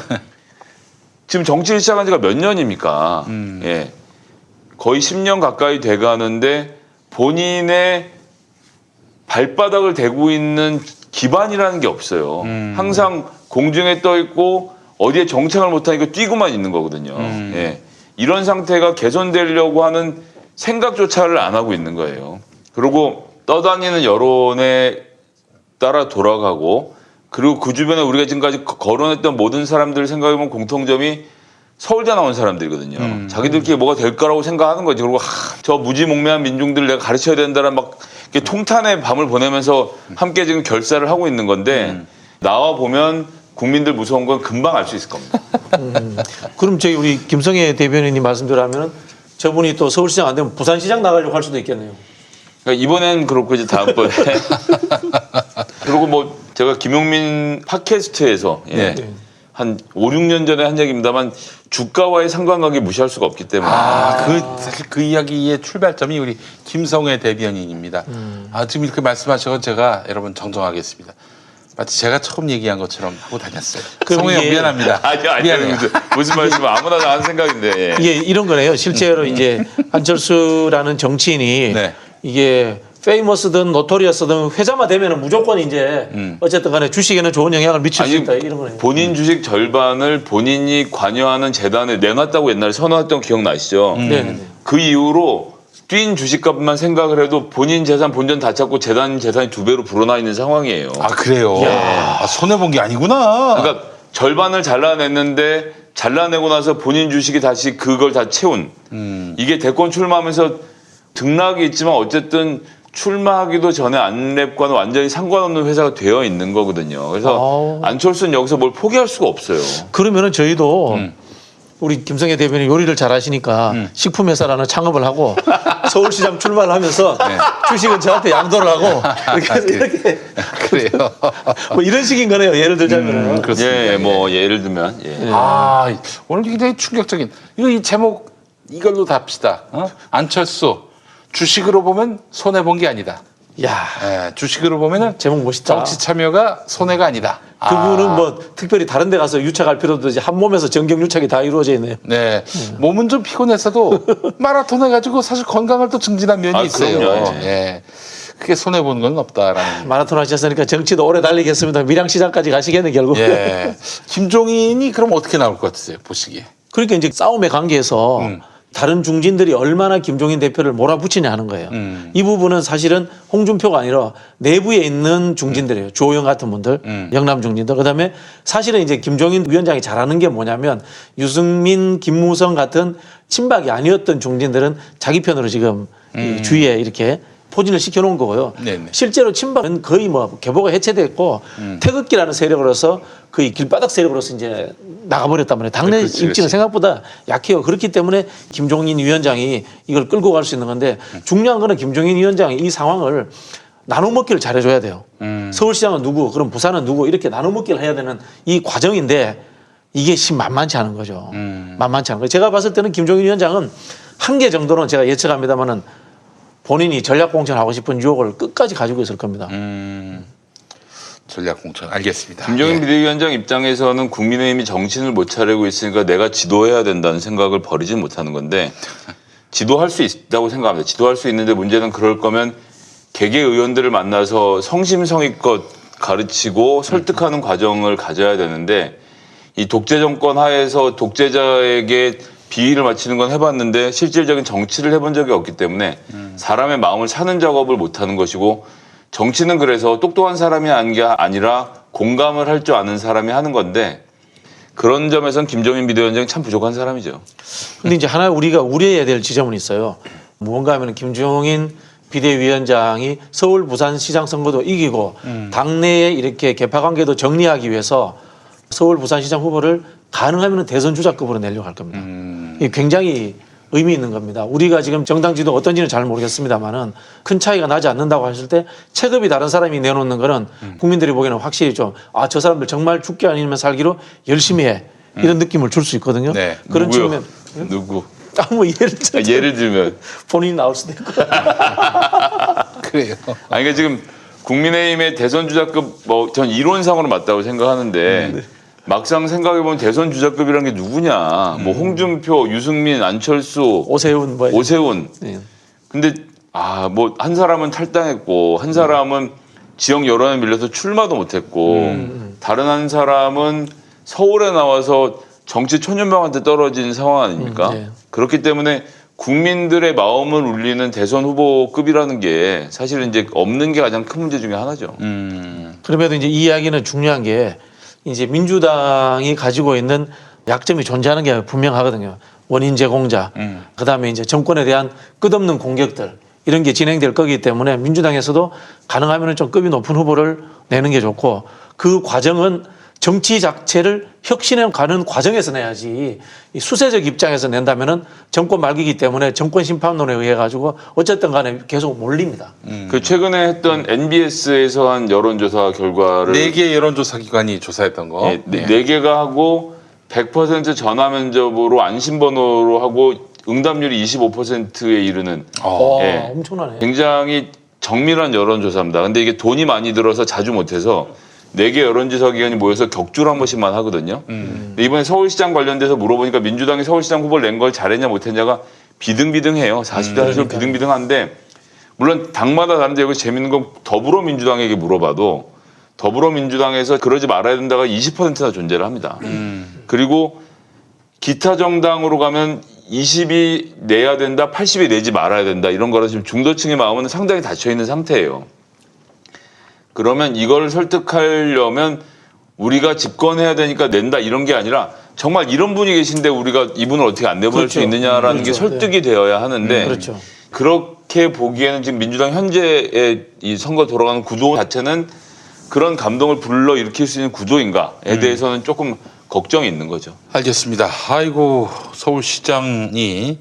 지금 정치를 시작한 지가 몇 년입니까? 예. 거의 10년 가까이 돼 가는데 본인의 발바닥을 대고 있는 기반이라는 게 없어요. 항상 공중에 떠 있고 어디에 정착을 못하니까 뛰고만 있는 거거든요. 예. 이런 상태가 개선되려고 하는 생각조차를 안 하고 있는 거예요. 그리고 떠다니는 여론에 따라 돌아가고 그리고 그 주변에 우리가 지금까지 거론했던 모든 사람들 생각해보면 공통점이 서울대 나온 사람들이거든요. 자기들끼리 뭐가 될 거라고 생각하는 거지. 그리고 저 무지몽매한 민중들을 내가 가르쳐야 된다는 막 이렇게 통탄의 밤을 보내면서 함께 지금 결사를 하고 있는 건데 나와 보면 국민들 무서운 건 금방 알 수 있을 겁니다. 그럼 저희 우리 김성애 대변인님 말씀대로 하면은 저분이 또 서울시장 안 되면 부산시장 나가려고 할 수도 있겠네요. 그러니까 이번엔 그렇고 이제 다음번에 그리고 뭐 제가 김용민 팟캐스트에서 예. 네. 한 5, 6년 전에 한 얘기입니다만 주가와의 상관관계 무시할 수가 없기 때문에 사실 그 이야기의 출발점이 우리 김성애 대변인입니다. 지금 이렇게 말씀하셔서 제가 여러분 정정하겠습니다. 마치 제가 처음 얘기한 것처럼 하고 다녔어요. 그럼 성애 형 이게- 미안합니다. 아니 미안해요. 무슨 말씀 아무나 다 하는 생각인데 예. 이게 이런 거네요. 실제로 이제 안철수라는 정치인이 네. 이게 페이머스든 노토리어스든 회자만 되면은 무조건 이제 어쨌든 간에 주식에는 좋은 영향을 미칠 수 있다 이런 거네요. 본인 주식 절반을 본인이 관여하는 재단에 내놨다고 옛날에 선언했던 거 기억나시죠? 네. 그 이후로 뛴 주식값만 생각을 해도 본인 재산 본전 다 찾고 재단 재산이 2배로 불어나 있는 상황이에요. 아 그래요. 손해 본 게 아니구나. 그러니까 절반을 잘라냈는데 잘라내고 나서 본인 주식이 다시 그걸 다 채운 이게 대권 출마하면서 등락이 있지만 어쨌든 출마하기도 전에 안랩과는 완전히 상관없는 회사가 되어 있는 거거든요. 그래서 안철수는 여기서 뭘 포기할 수가 없어요. 그러면은 저희도 우리 김성애 대변인 요리를 잘 하시니까 식품회사라는 창업을 하고 서울시장 출마를 하면서 주식은 저한테 양도를 하고 이렇게 해서 이렇게 그래요. 뭐 이런 식인 거네요. 예를 들자면은. 그렇습니다. 예, 뭐 예를 들면 예. 오늘 굉장히 충격적인 이 제목 이걸로 답시다. 안철수 주식으로 보면 손해 본 게 아니다. 야, 예, 주식으로 보면은 제목 멋있다. 정치 참여가 손해가 아니다. 그분은 뭐 특별히 다른 데 가서 유착할 필요도 없이 한 몸에서 정경 유착이 다 이루어져 있네요. 네, 몸은 좀 피곤했어도 마라톤 해가지고 사실 건강을 또 증진한 면이 있어요. 그럼요. 예, 크게 손해 보는 건 없다라는. 마라톤 하셨으니까 정치도 오래 달리겠습니다. 밀양시장까지 가시겠네 결국. 예, 김종인이 그럼 어떻게 나올 것 같으세요? 보시기에. 그러니까 이제 싸움의 관계에서 다른 중진들이 얼마나 김종인 대표를 몰아붙이냐 하는 거예요. 이 부분은 사실은 홍준표가 아니라 내부에 있는 중진들이에요. 주호영 같은 분들, 영남 중진들. 그다음에 사실은 이제 김종인 위원장이 잘하는 게 뭐냐면 유승민, 김무성 같은 친박이 아니었던 중진들은 자기 편으로 지금 이 주위에 이렇게 포진을 시켜놓은 거고요. 네네. 실제로 친박은 거의 뭐 개보가 해체됐고 태극기라는 세력으로서 거의 길바닥 세력으로서 이제 나가버렸단 말이에요. 당내 그렇지, 입지는 그렇지. 생각보다 약해요. 그렇기 때문에 김종인 위원장이 이걸 끌고 갈 수 있는 건데 중요한 거는 김종인 위원장이 이 상황을 나눠 먹기를 잘해줘야 돼요. 서울시장은 누구, 그럼 부산은 누구 이렇게 나눠 먹기를 해야 되는 이 과정인데 이게 만만치 않은 거죠. 만만치 않은 거예요. 제가 봤을 때는 김종인 위원장은 한 개 정도는 제가 예측합니다만은 본인이 전략 공천하고 싶은 유혹을 끝까지 가지고 있을 겁니다. 전략 공천 알겠습니다. 김종인 예. 비대위원장 입장에서는 국민의힘이 정신을 못 차리고 있으니까 내가 지도해야 된다는 생각을 버리지 못하는 건데 지도할 수 있다고 생각합니다. 지도할 수 있는데 문제는 그럴 거면 개개 의원들을 만나서 성심성의껏 가르치고 설득하는 과정을 가져야 되는데 이 독재 정권 하에서 독재자에게 비위를 맞추는 건 해봤는데 실질적인 정치를 해본 적이 없기 때문에 사람의 마음을 사는 작업을 못하는 것이고 정치는 그래서 똑똑한 사람이 하는 게 아니라 공감을 할 줄 아는 사람이 하는 건데 그런 점에서는 김종인 비대위원장이 참 부족한 사람이죠. 근데 이제 하나 우리가 우려해야 될 지점은 있어요. 뭔가 하면 김종인 비대위원장이 서울 부산시장 선거도 이기고 당내에 이렇게 개파 관계도 정리하기 위해서 서울 부산시장 후보를 가능하면 대선 주자급으로 내려고 할 겁니다. 이게 굉장히 의미 있는 겁니다. 우리가 지금 정당 지도 어떤지는 잘 모르겠습니다만은 큰 차이가 나지 않는다고 하실 때 체급이 다른 사람이 내놓는 거는 국민들이 보기에는 확실히 좀 저 사람들 정말 죽기 아니면 살기로 열심히 해. 이런 느낌을 줄 수 있거든요. 네. 그런 누구요? 측면. 누구? 뭐 예를 들면 본인이 나올 수도 있고. 그래요. 아니 그러니까 지금 국민의힘의 대선 주자급 뭐 전 이론상으로 맞다고 생각하는데 막상 생각해 보면 대선 주자급이라는 게 누구냐? 뭐 홍준표, 유승민, 안철수, 오세훈 뭐 오세훈. 예. 근데 뭐 한 사람은 탈당했고 한 사람은 지역 여론에 밀려서 출마도 못했고 다른 한 사람은 서울에 나와서 정치 초년병한테 떨어진 상황 아닙니까? 네. 그렇기 때문에 국민들의 마음을 울리는 대선 후보급이라는 게 사실은 이제 없는 게 가장 큰 문제 중에 하나죠. 그럼에도 이제 이 이야기는 중요한 게 이제 민주당이 가지고 있는 약점이 존재하는 게 분명하거든요. 원인 제공자, 그다음에 이제 정권에 대한 끝없는 공격들 이런 게 진행될 거기 때문에 민주당에서도 가능하면 좀 급이 높은 후보를 내는 게 좋고 그 과정은 정치 자체를 혁신해 가는 과정에서 내야지 이 수세적 입장에서 낸다면은 정권 말기이기 때문에 정권 심판론에 의해 가지고 어쨌든 간에 계속 몰립니다. 그 최근에 했던 NBS에서 한 여론조사 결과를 4개 여론조사 기관이 조사했던 거. 네 개가 하고 100% 전화 면접으로 안심번호로 하고 응답률이 25%에 이르는 예. 엄청나네. 굉장히 정밀한 여론조사입니다. 근데 이게 돈이 많이 들어서 자주 못해서 4개 여론조사 기관이 모여서 격주로 한 번씩만 하거든요. 근데 이번에 서울시장 관련돼서 물어보니까 민주당이 서울시장 후보를 낸 걸 잘했냐 못했냐가 비등비등해요. 40대 40 비등비등한데 물론 당마다 다른데 여기 재밌는 건 더불어민주당에게 물어봐도 더불어민주당에서 그러지 말아야 된다가 20%나 존재를 합니다. 그리고 기타 정당으로 가면 20이 내야 된다, 80이 내지 말아야 된다 이런 거라 지금 중도층의 마음은 상당히 닫혀 있는 상태예요. 그러면 이걸 설득하려면 우리가 집권해야 되니까 낸다 이런 게 아니라 정말 이런 분이 계신데 우리가 이분을 어떻게 안 내보낼 그렇죠. 수 있느냐라는 게 그렇죠. 설득이 되어야 하는데 그렇죠. 그렇게 보기에는 지금 민주당 현재의 이 선거 돌아가는 구도 자체는 그런 감동을 불러일으킬 수 있는 구도인가에 대해서는 조금 걱정이 있는 거죠. 알겠습니다. 아이고 서울시장이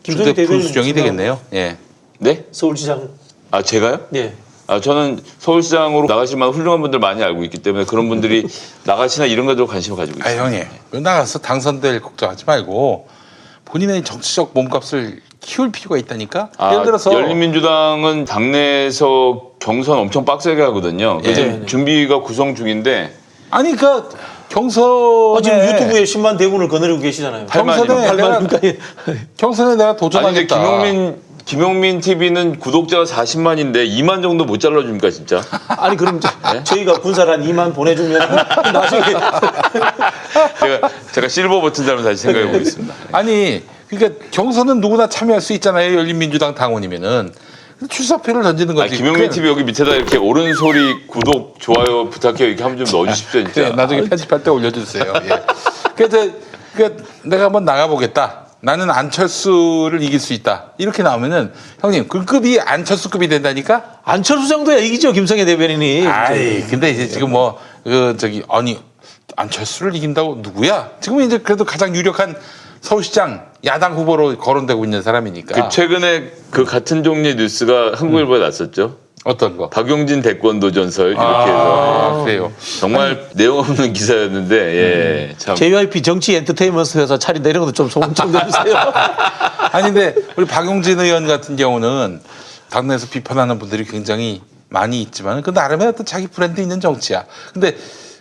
김성희 주대 대변인 불수령이 지금 되겠네요. 예. 네? 서울시장. 아 제가요? 예. 저는 서울시장으로 나가실 만한 훌륭한 분들 많이 알고 있기 때문에 그런 분들이 나가시나 이런 것도 관심을 가지고 있어요. 형님 나가서 당선될 걱정하지 말고 본인의 정치적 몸값을 키울 필요가 있다니까. 예를 들어서 열린민주당은 당내에서 경선 엄청 빡세게 하거든요. 예. 지금 준비가 구성 중인데 아니 그 경선에 지금 유튜브에 10만 대군을 거느리고 계시잖아요. 경선에 내가 경선에 내가 아니 근데 도전하겠다. 김용민 TV는 구독자가 40만인데 2만 정도 못 잘라줍니까 진짜? 아니 그럼 저희가 군사를 한 2만 보내주면 나중에 제가 실버 버튼 잡으면 다시 생각해 보겠습니다. 아니 그러니까 경선은 누구나 참여할 수 있잖아요. 열린민주당 당원이면은 출사표를 던지는 거지. 김용민 TV 여기 밑에다 이렇게 옳은 소리 구독 좋아요 부탁해요 이렇게 한번 좀 넣어주십시오 진짜. 그래, 나중에 편집할 때 올려주세요. 예. 그래서 내가 한번 나가보겠다. 나는 안철수를 이길 수 있다. 이렇게 나오면은 형님 그 급이 안철수급이 된다니까? 안철수 정도야 이기죠 김성애 대변인이. 아이 근데 이제 지금 뭐 아니 안철수를 이긴다고 누구야? 지금 이제 그래도 가장 유력한 서울시장 야당 후보로 거론되고 있는 사람이니까. 최근에 그 같은 종류의 뉴스가 한국일보에 났었죠. 어떤 거? 박용진 대권 도전설 이렇게 해서 그래요. 정말 내용 없는 기사였는데 예, 참 JYP 정치 엔터테인먼트에서 차리 내린 것도 좀 소금 좀 내주세요. 아니 근데 우리 박용진 의원 같은 경우는 당내에서 비판하는 분들이 굉장히 많이 있지만 그 나름의 어떤 자기 브랜드 있는 정치야. 근데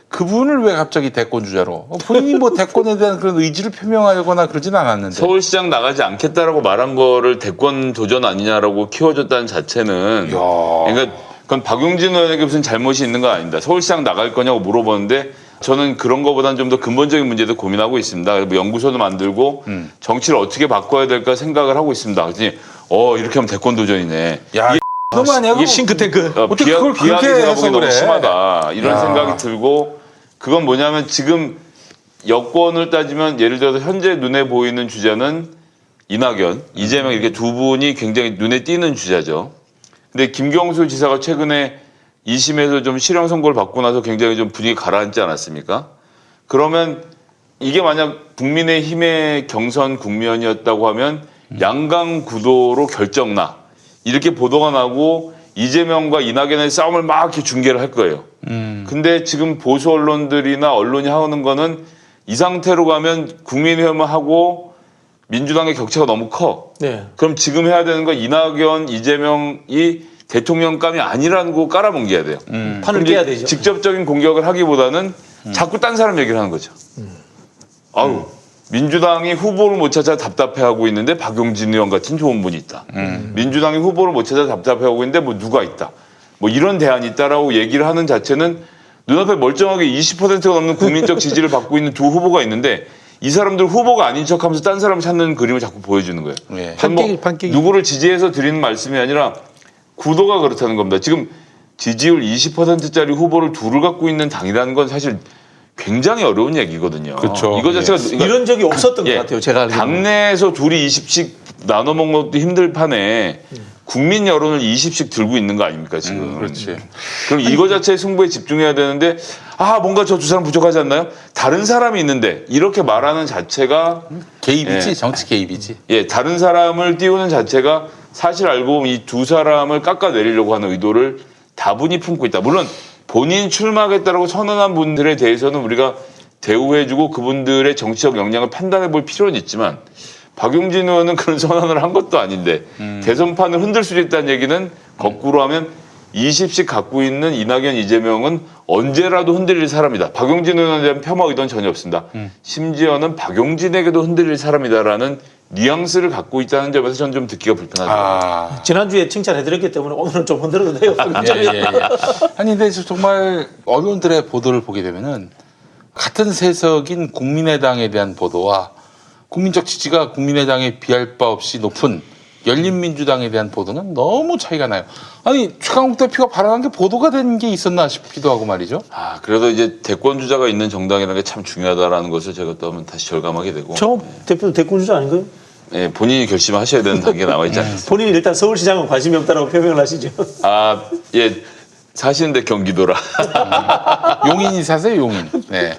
그분을 왜 갑자기 대권 주자로? 본인이 뭐 대권에 대한 그런 의지를 표명하거나 그러진 않았는데. 서울시장 나가지 않겠다라고 말한 거를 대권 도전 아니냐라고 키워줬다는 자체는 그러니까 그건 박용진 의원에게 무슨 잘못이 있는 건 아닙니다. 서울시장 나갈 거냐고 물어보는데 저는 그런 거보다는 좀 더 근본적인 문제도 고민하고 있습니다. 뭐 연구소도 만들고 정치를 어떻게 바꿔야 될까 생각을 하고 있습니다. 그랬더니 이렇게 하면 대권 도전이네. 야, 너무 아니야? 이게 싱크탱크. 어떻게 그걸 비하게 그렇게 생각하기 해서 너무 그래? 심하다. 이런 생각이 들고 그건 뭐냐면 지금 여권을 따지면 예를 들어서 현재 눈에 보이는 주자는 이낙연, 이재명 이렇게 두 분이 굉장히 눈에 띄는 주자죠. 근데 김경수 지사가 최근에 2심에서 좀 실형 선고를 받고 나서 굉장히 좀 분위기 가라앉지 않았습니까? 그러면 이게 만약 국민의힘의 경선 국면이었다고 하면 양강 구도로 결정나 이렇게 보도가 나고 이재명과 이낙연의 싸움을 막 이렇게 중계를 할 거예요. 근데 지금 보수 언론들이나 언론이 하는 거는 이 상태로 가면 국민의힘하고 민주당의 격차가 너무 커. 네. 그럼 지금 해야 되는 건 이낙연, 이재명이 대통령감이 아니라는 거 깔아뭉개야 돼요. 판을 그럼 깨야 이제 되죠. 직접적인 공격을 하기보다는 자꾸 딴 사람 얘기를 하는 거죠. 아우 민주당이 후보를 못 찾아 답답해하고 있는데 박용진 의원 같은 좋은 분이 있다. 민주당이 후보를 못 찾아 답답해하고 있는데 뭐 누가 있다. 뭐 이런 대안이 있다라고 얘기를 하는 자체는 눈앞에 멀쩡하게 20%가 넘는 국민적 지지를 받고 있는 두 후보가 있는데 이 사람들 후보가 아닌 척하면서 딴 사람을 찾는 그림을 자꾸 보여주는 거예요. 예. 판깨기. 누구를 지지해서 드리는 말씀이 아니라 구도가 그렇다는 겁니다. 지금 지지율 20%짜리 후보를 둘을 갖고 있는 당이라는 건 사실 굉장히 어려운 얘기거든요. 그렇죠. 이거 자체가 그러니까 이런 적이 없었던 예, 것 같아요. 제가 알기로는. 당내에서 둘이 20씩 나눠 먹는 것도 힘들 판에 국민 여론을 20씩 들고 있는 거 아닙니까 지금. 그렇지. 그럼 이거 자체에 승부에 집중해야 되는데 뭔가 저 두 사람 부족하지 않나요? 다른 사람이 있는데 이렇게 말하는 자체가 개입이지, 예. 정치 개입이지. 예, 다른 사람을 띄우는 자체가 사실 알고 보면 이 두 사람을 깎아내리려고 하는 의도를 다분히 품고 있다. 물론 본인 출마하겠다라고 선언한 분들에 대해서는 우리가 대우해주고 그분들의 정치적 역량을 판단해 볼 필요는 있지만 박용진 의원은 그런 선언을 한 것도 아닌데 대선판을 흔들 수 있다는 얘기는 거꾸로 하면 20씩 갖고 있는 이낙연, 이재명은 언제라도 흔들릴 사람이다. 박용진 의원에 대한 폄하 의도는 전혀 없습니다. 심지어는 박용진에게도 흔들릴 사람이다라는 뉘앙스를 갖고 있다는 점에서 저는 좀 듣기가 불편하죠. 지난주에 칭찬해드렸기 때문에 오늘은 좀 흔들어도 돼요. 예. 아니 근데 정말 언론들의 보도를 보게 되면은 같은 세석인 국민의당에 대한 보도와 국민적 지지가 국민의당에 비할 바 없이 높은 열린민주당에 대한 보도는 너무 차이가 나요. 아니 최강욱 대표가 발언한 게 보도가 된 게 있었나 싶기도 하고 말이죠. 그래도 이제 대권 주자가 있는 정당이라는 게 참 중요하다라는 것을 제가 또 한번 다시 절감하게 되고. 최강욱 대표도 대권주자 아닌가요? 예, 본인이 결심하셔야 되는 단계에 나와 있지 않습니까? 본인이 일단 서울시장은 관심이 없다라고 표명을 하시죠. 예, 사시는데 경기도라. 용인이 사세요, 용인. 네.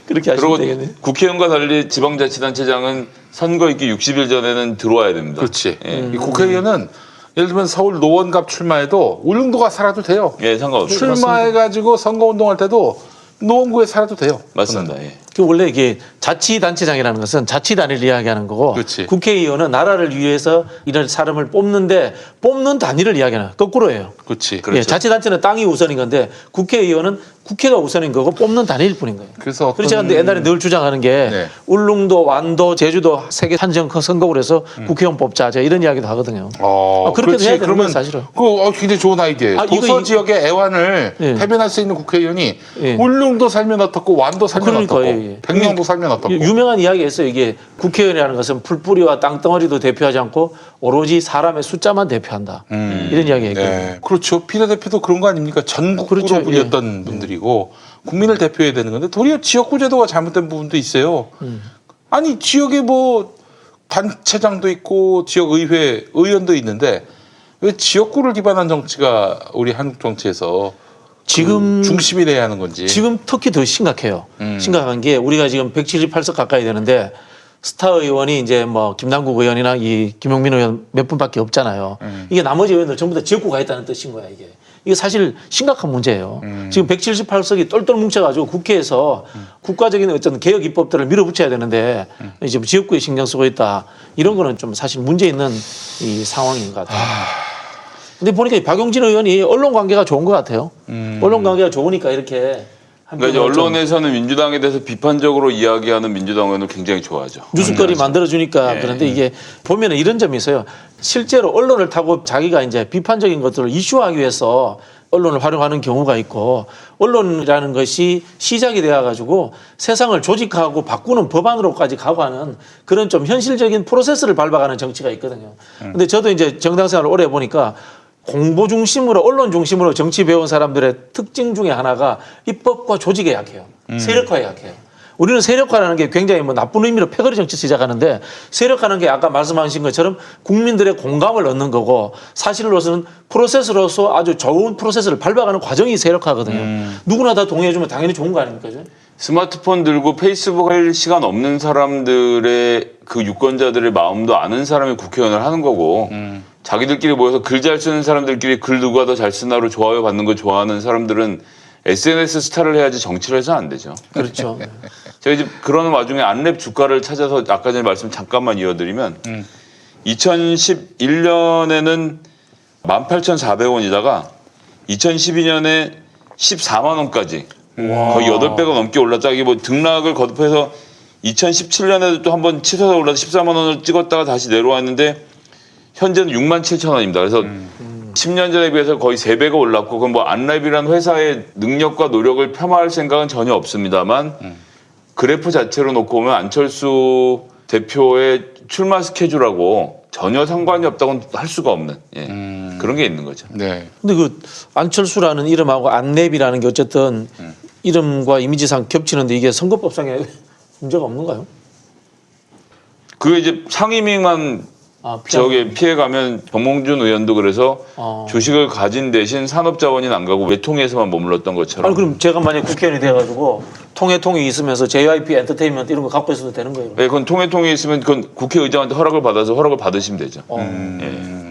그렇게 하시면 그리고 되겠네요. 국회의원과 달리 지방자치단체장은 선거 있기 60일 전에는 들어와야 됩니다. 그렇지. 예, 이 국회의원은 예를 들면 서울 노원갑 출마해도 울릉도가 살아도 돼요. 예, 상관없어요. 출마해가지고 선거운동할 때도 노원구에 살아도 돼요. 맞습니다. 예. 그 원래 이게 자치단체장이라는 것은 자치단위를 이야기하는 거고 그렇지. 국회의원은 나라를 위해서 이런 사람을 뽑는데 뽑는 단위를 이야기하는 거꾸로예요. 그렇지. 그렇죠. 예, 자치단체는 땅이 우선인 건데 국회의원은 국회가 우선인 거고 뽑는 단위일 뿐인 거예요. 그래서 어떤 그래서 제가 옛날에 늘 주장하는 게 네. 울릉도, 완도, 제주도 세계 한정 선거구로 해서 국회의원 뽑자. 제가 이런 이야기도 하거든요. 그렇게도 그렇지. 해야 되는 그러면 거예요, 사실은. 굉장히 좋은 아이디어예요. 이거 도서 지역의 애환을 예. 대변할 수 있는 국회의원이 예. 울릉도 살면 어떻고 완도 살면 그러니까, 어떻고 예, 예. 백령도 살면 어떻고 유명한 이야기였어요. 이게 국회의원이라는 것은 풀뿌리와 땅덩어리도 대표하지 않고 오로지 사람의 숫자만 대표한다. 이런 이야기예요. 네. 그렇죠. 비례대표도 그런 거 아닙니까? 전국구로 그렇죠. 불렸던 분들이고 국민을 대표해야 되는 건데 도리어 지역구 제도가 잘못된 부분도 있어요. 아니 지역에 뭐 단체장도 있고 지역의회 의원도 있는데 왜 지역구를 기반한 정치가 우리 한국 정치에서 지금 중심이 돼야 하는 건지. 지금 특히 더 심각해요. 심각한 게 우리가 지금 178석 가까이 되는데 스타 의원이 이제 뭐 김남국 의원이나 이 김용민 의원 몇 분밖에 없잖아요. 이게 나머지 의원들 전부 다 지역구가 있다는 뜻인 거야 이게. 이게 사실 심각한 문제예요. 지금 178석이 똘똘 뭉쳐가지고 국회에서 국가적인 어떤 개혁 입법들을 밀어붙여야 되는데 이제 지역구에 신경 쓰고 있다. 이런 거는 좀 사실 문제 있는 이 상황인 것 같아요. 근데 보니까 박용진 의원이 언론 관계가 좋은 것 같아요. 언론 관계가 좋으니까 이렇게 그러니까 이제 언론에서는 민주당에 대해서 비판적으로 이야기하는 민주당 의원을 굉장히 좋아하죠. 뉴스거리 만들어주니까. 예. 그런데 이게 보면은 이런 점이 있어요. 실제로 언론을 타고 자기가 이제 비판적인 것들을 이슈화하기 위해서 언론을 활용하는 경우가 있고 언론이라는 것이 시작이 되어가지고 세상을 조직하고 바꾸는 법안으로까지 가고 하는 그런 좀 현실적인 프로세스를 밟아가는 정치가 있거든요. 근데 저도 이제 정당 생활을 오래 해보니까 공보 중심으로 언론 중심으로 정치 배운 사람들의 특징 중에 하나가 입법과 조직에 약해요. 세력화에 약해요. 우리는 세력화라는 게 굉장히 뭐 나쁜 의미로 패거리 정치 시작하는데 세력화라는 게 아까 말씀하신 것처럼 국민들의 공감을 얻는 거고 사실로서는 프로세스로서 아주 좋은 프로세스를 밟아가는 과정이 세력화거든요. 누구나 다 동의해주면 당연히 좋은 거 아닙니까? 스마트폰 들고 페이스북 할 시간 없는 사람들의 그 유권자들의 마음도 아는 사람이 국회의원을 하는 거고 자기들끼리 모여서 글 잘 쓰는 사람들끼리 글 누가 더 잘 쓰나로 좋아요 받는 거 좋아하는 사람들은 SNS 스타를 해야지 정치를 해서 안 되죠. 그렇죠. 제가 이제 그러는 와중에 안랩 주가를 찾아서 아까 전에 말씀 잠깐만 이어드리면 2011년에는 18,400원이다가 2012년에 14만 원까지 거의 8배가 넘게 올랐다. 이게 뭐 등락을 거듭해서 2017년에도 또 한번 치솟아 올라서 14만 원을 찍었다가 다시 내려왔는데 현재는 6만 7천 원입니다. 그래서 10년 전에 비해서 거의 3배가 올랐고 그럼 뭐 안랩이라는 회사의 능력과 노력을 폄하할 생각은 전혀 없습니다만 그래프 자체로 놓고 보면 안철수 대표의 출마 스케줄하고 전혀 상관이 없다고는 할 수가 없는 그런 게 있는 거죠. 네. 근데 그 안철수라는 이름하고 안랩이라는 게 어쨌든 이름과 이미지상 겹치는데 이게 선거법상에 문제가 없는가요? 그게 이제 상임위만 저게 피해가면 정몽준 의원도 그래서 주식을 가진 대신 산업자원이 안 가고 외통에서만 머물렀던 것처럼. 아니 그럼 제가 만약 국회의원이 돼가지고 통이 있으면서 JYP 엔터테인먼트 이런 거 갖고 있어도 되는 거예요? 네, 그건 통에 있으면 그건 국회의장한테 허락을 받아서 허락을 받으시면 되죠. 어. 예.